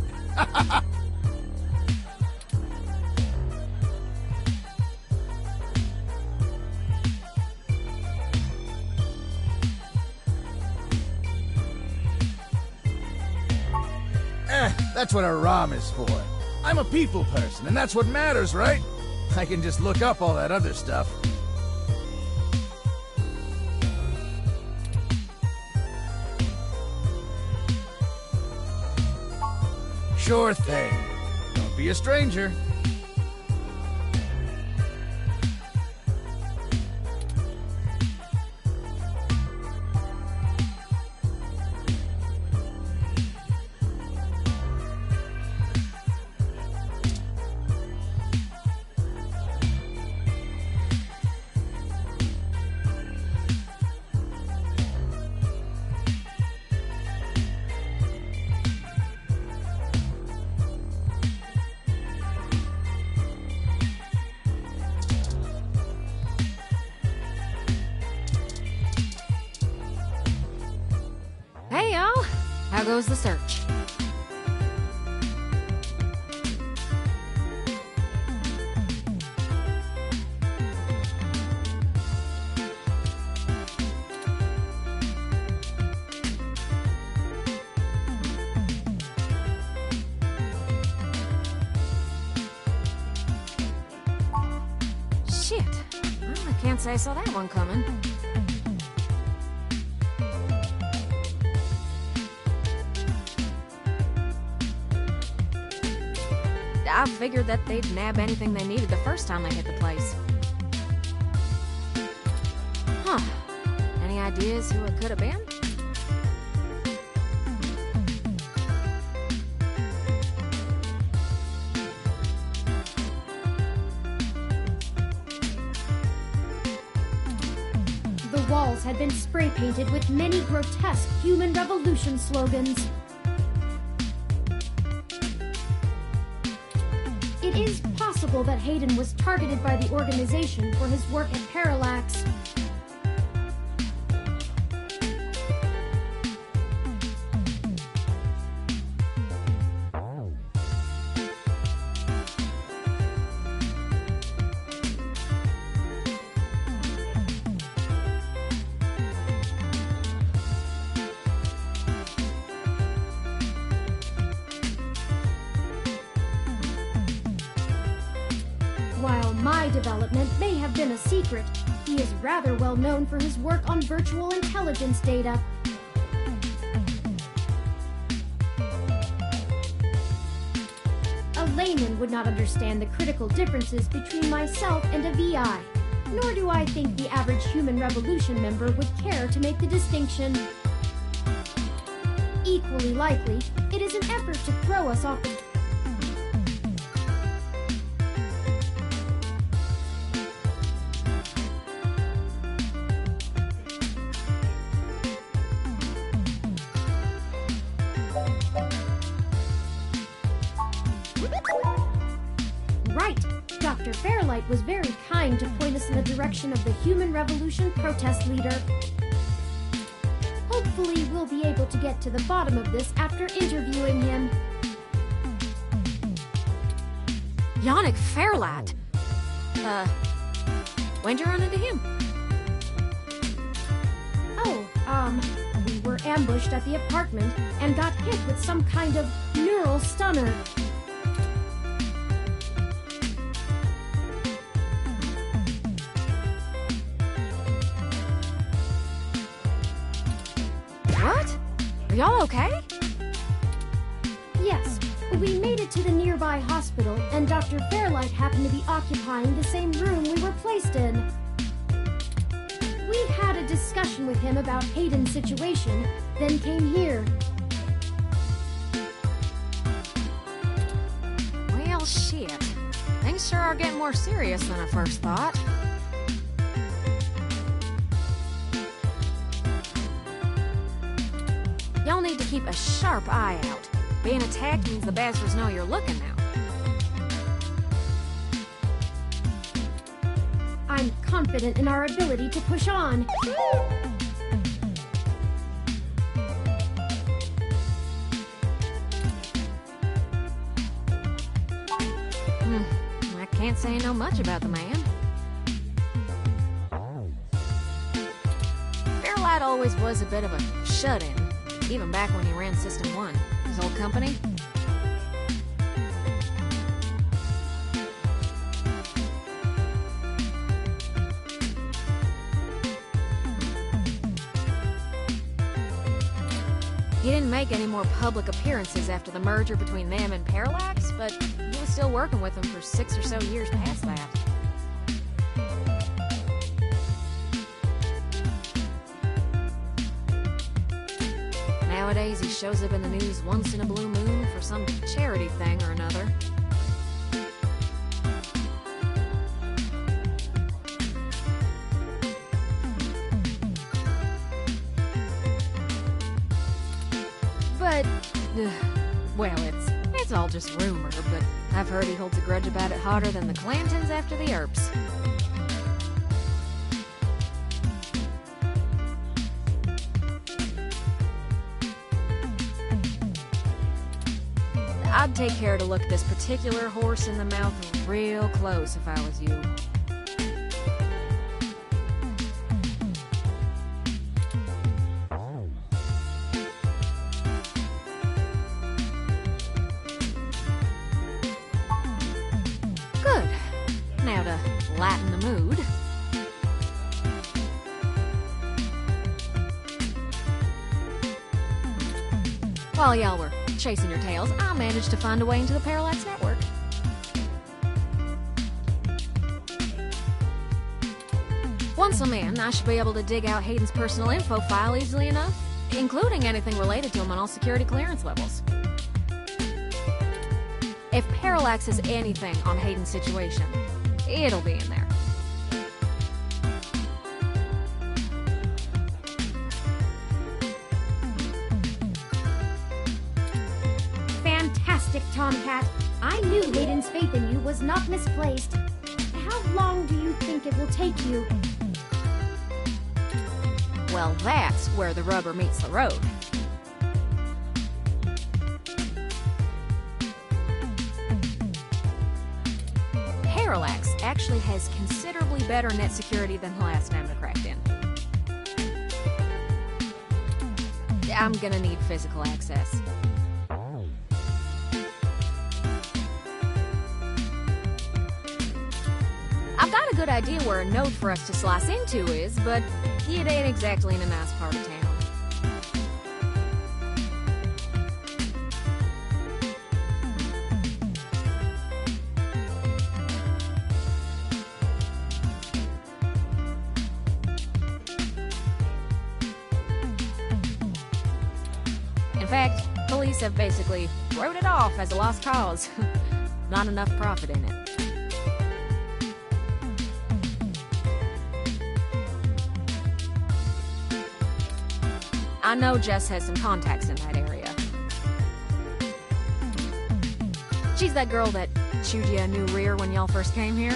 That's what a ROM is for. I'm a people person, and that's what matters, right? I can just look up all that other stuff. Sure thing. Don't be a stranger. Hey, y'all. How goes the search? Shit. Well, I can't say I saw that one coming. I figured that they'd nab anything they needed the first time they hit the place. Huh. Any ideas who it could have been? The walls had been spray painted with many grotesque human revolution slogans. It is possible that Hayden was targeted by the organization for his work at Parallax. While my development may have been a secret, he is rather well known for his work on virtual intelligence data. A layman would not understand the critical differences between myself and a VI, nor do I think the average human revolution member would care to make the distinction. Equally likely, it is an effort to throw us off the Right! Dr. Fairlight was very kind to point us in the direction of the Human Revolution protest leader. Hopefully, we'll be able to get to the bottom of this after interviewing him. Yannick Fairlight? When'd you run into him? We were ambushed at the apartment and got hit with some kind of neural stunner. What? Are y'all okay? Yes, we made it to the nearby hospital, and Dr. Fairlight happened to be occupying the same room we were placed in. We had a discussion with him about Hayden's situation, then came here. Well, shit. Things sure are getting more serious than I first thought. Y'all need to keep a sharp eye out. Being attacked means the bastards know you're looking now. I'm confident in our ability to push on. I can't say I know much about the man. Fairlight always was a bit of a shut-in, even back when he ran System 1, his old company. He didn't make any more public appearances after the merger between them and Parallax, but he was still working with them for 6 or so years past that. Nowadays, he shows up in the news once in a blue moon for some charity thing or another. But, well, it's all just rumor, but I've heard he holds a grudge about it harder than the Clantons after the Earps. I'd take care to look this particular horse in the mouth real close if I was you. Good. Now to lighten the mood. While y'all were chasing your tails, I managed to find a way into the Parallax network. Once I'm in, I should be able to dig out Hayden's personal info file easily enough, including anything related to him on all security clearance levels. If Parallax has anything on Hayden's situation, it'll be in there. Fantastic, Tomcat. I knew Hayden's faith in you was not misplaced. How long do you think it will take you? Well, that's where the rubber meets the road. Parallax actually has considerably better net security than the last time I cracked in. I'm gonna need physical access. I've got a good idea where a node for us to slice into is, but it ain't exactly in a nice part of town. In fact, police have basically wrote it off as a lost cause. Not enough profit in it. I know Jess has some contacts in that area. She's that girl that chewed you a new rear when y'all first came here.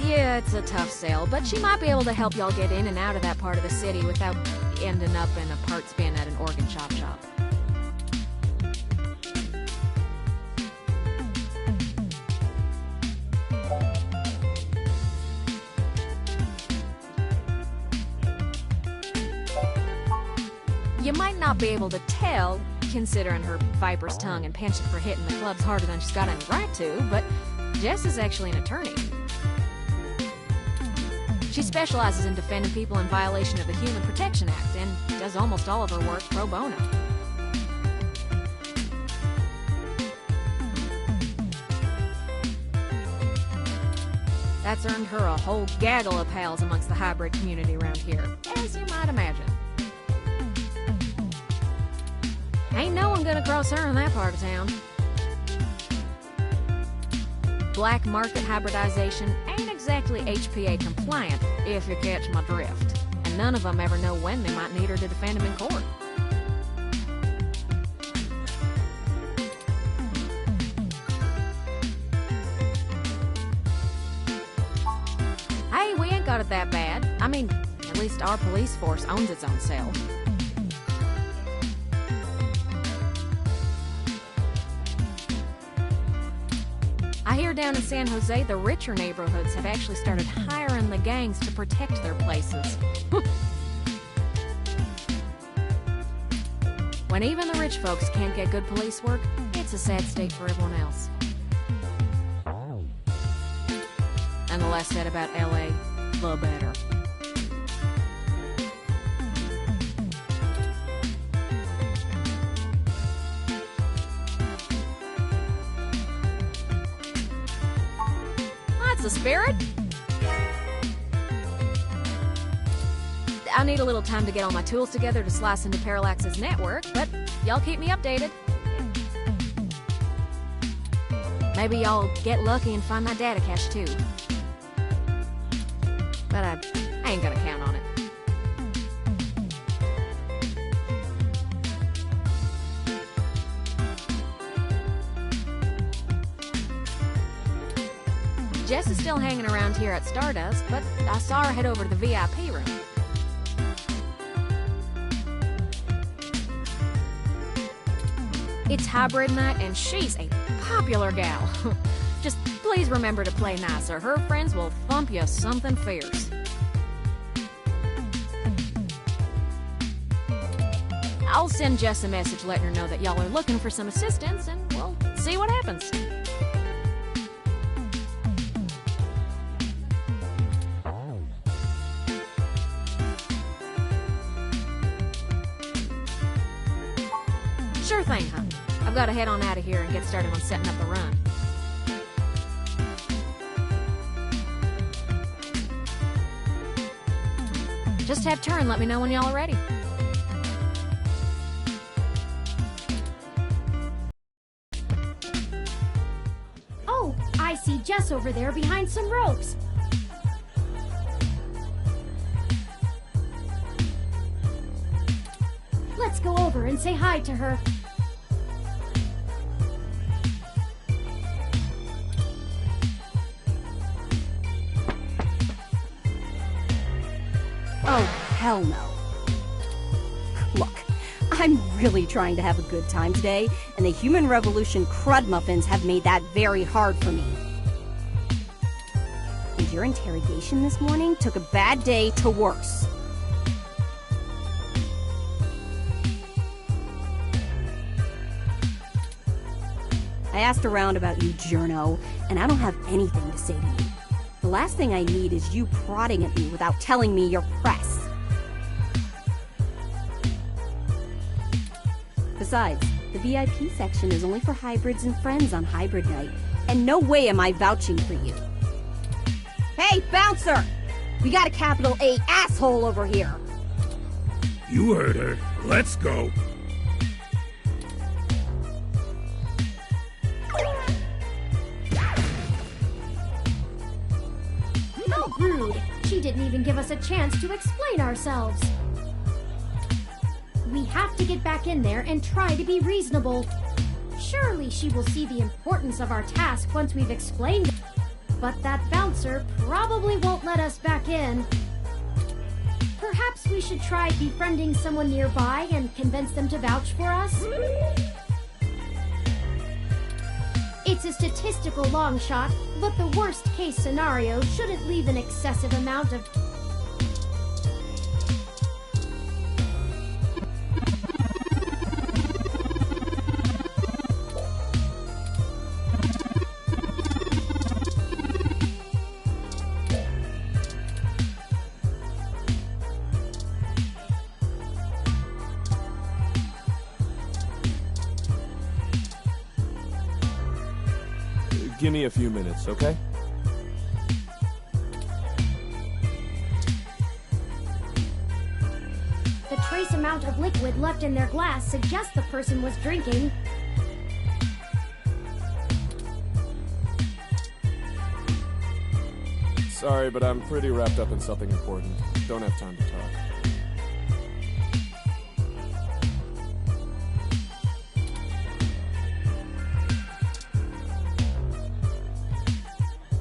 Yeah, it's a tough sale, but she might be able to help y'all get in and out of that part of the city without ending up in a parts bin at an organ shop. You might not be able to tell, considering her viper's tongue and penchant for hitting the clubs harder than she's got any right to, but Jess is actually an attorney. She specializes in defending people in violation of the Human Protection Act and does almost all of her work pro bono. That's earned her a whole gaggle of pals amongst the hybrid community around here, as you might imagine. Ain't no one gonna cross her in that part of town. Black market hybridization ain't exactly HPA compliant, if you catch my drift. And none of them ever know when they might need her to defend them in court. Hey, we ain't got it that bad. I mean, at least our police force owns its own self. I hear down in San Jose, the richer neighborhoods have actually started hiring the gangs to protect their places. When even the rich folks can't get good police work, it's a sad state for everyone else. And the less said about LA, the better. That's the spirit? I need a little time to get all my tools together to slice into Parallax's network, but y'all keep me updated. Maybe y'all get lucky and find my data cache too. But I ain't gonna count on it. Jess is still hanging around here at Stardust, but I saw her head over to the VIP room. It's hybrid night, and she's a popular gal. Just please remember to play nice, or her friends will thump you something fierce. I'll send Jess a message letting her know that y'all are looking for some assistance, and we'll see what happens. Sure thing, hon. I've got to head on out of here and get started on setting up the run. Just have turn, let me know when y'all are ready. Oh, I see Jess over there behind some ropes. Let's go over and say hi to her. Oh, hell no. Look, I'm really trying to have a good time today, and the Human Revolution crud muffins have made that very hard for me. And your interrogation this morning took a bad day to worse. I asked around about you, Journo, and I don't have anything to say to you. The last thing I need is you prodding at me without telling me you're press. Besides, the VIP section is only for hybrids and friends on hybrid night, and no way am I vouching for you. Hey, bouncer! We got a capital A asshole over here! You heard her. Let's go. How rude! She didn't even give us a chance to explain ourselves. We have to get back in there and try to be reasonable. Surely she will see the importance of our task once we've explained it. But that bouncer probably won't let us back in. Perhaps we should try befriending someone nearby and convince them to vouch for us? It's a statistical long shot, but the worst case scenario shouldn't leave an excessive amount of... Give me a few minutes, okay? The trace amount of liquid left in their glass suggests the person was drinking. Sorry, but I'm pretty wrapped up in something important. Don't have time to talk.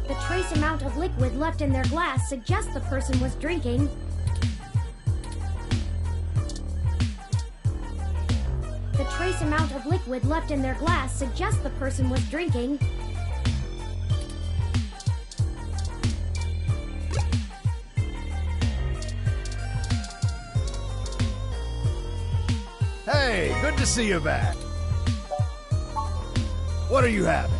The trace amount of liquid left in their glass suggests the person was drinking. The trace amount of liquid left in their glass suggests the person was drinking. Hey, good to see you back. What are you having?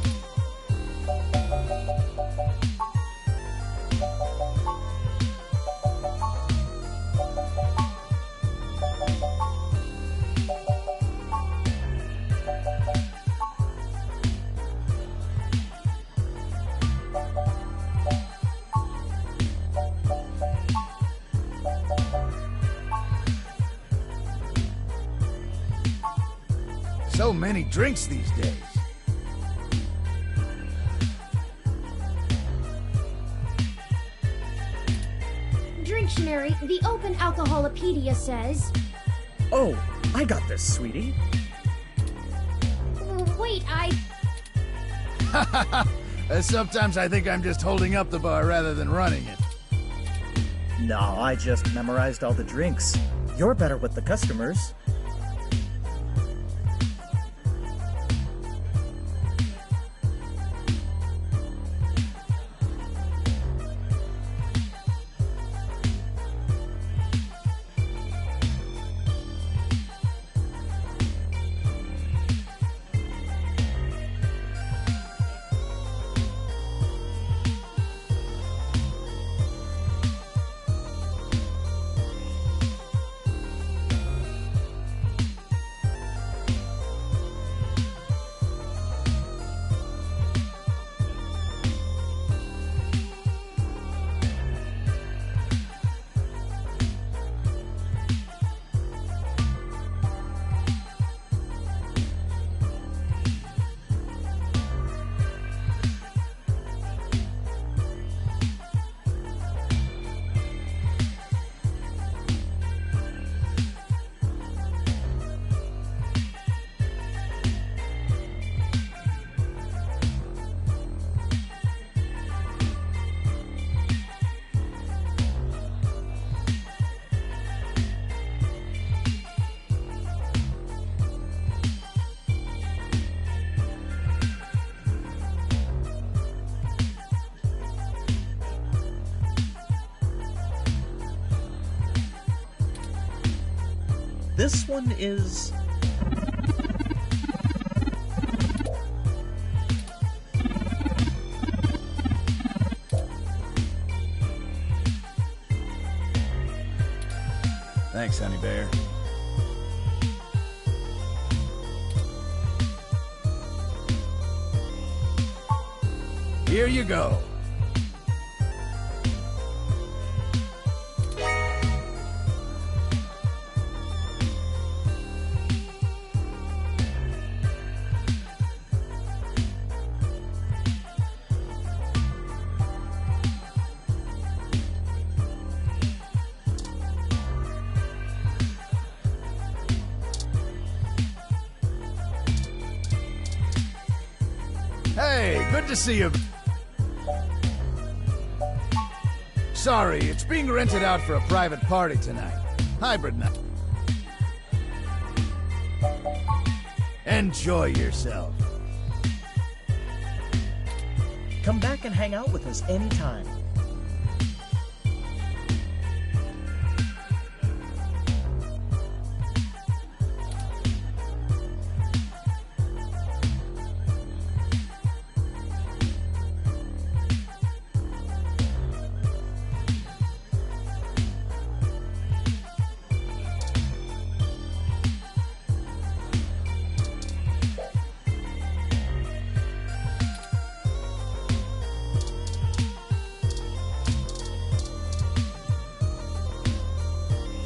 So many drinks these days. Dictionary, the Open Alcoholopedia says... Oh, I got this, sweetie. Wait, Sometimes I think I'm just holding up the bar rather than running it. No, I just memorized all the drinks. You're better with the customers. This one is... Thanks, Honey Bear. Here you go. Hey, good to see you. Sorry, it's being rented out for a private party tonight. Hybrid night. Enjoy yourself. Come back and hang out with us anytime.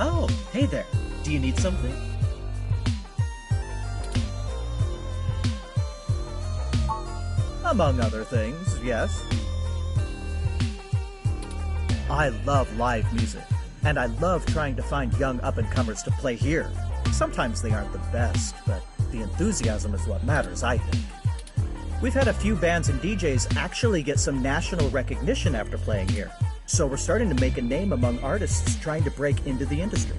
Oh, hey there. Do you need something? Among other things, yes. I love live music, and I love trying to find young up-and-comers to play here. Sometimes they aren't the best, but the enthusiasm is what matters, I think. We've had a few bands and DJs actually get some national recognition after playing here. So we're starting to make a name among artists trying to break into the industry.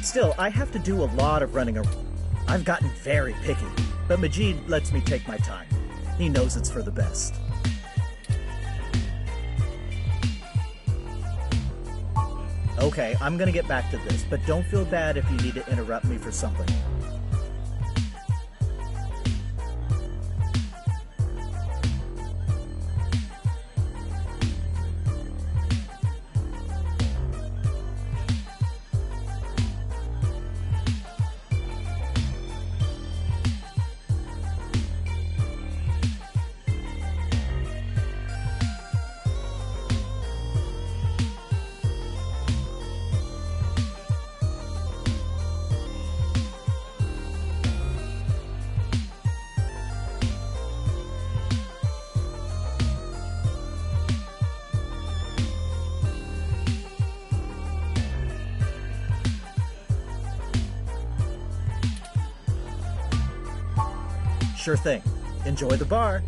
Still, I have to do a lot of running around. I've gotten very picky, but Majid lets me take my time. He knows it's for the best. Okay, I'm gonna get back to this, but don't feel bad if you need to interrupt me for something. Sure thing. Enjoy the bar.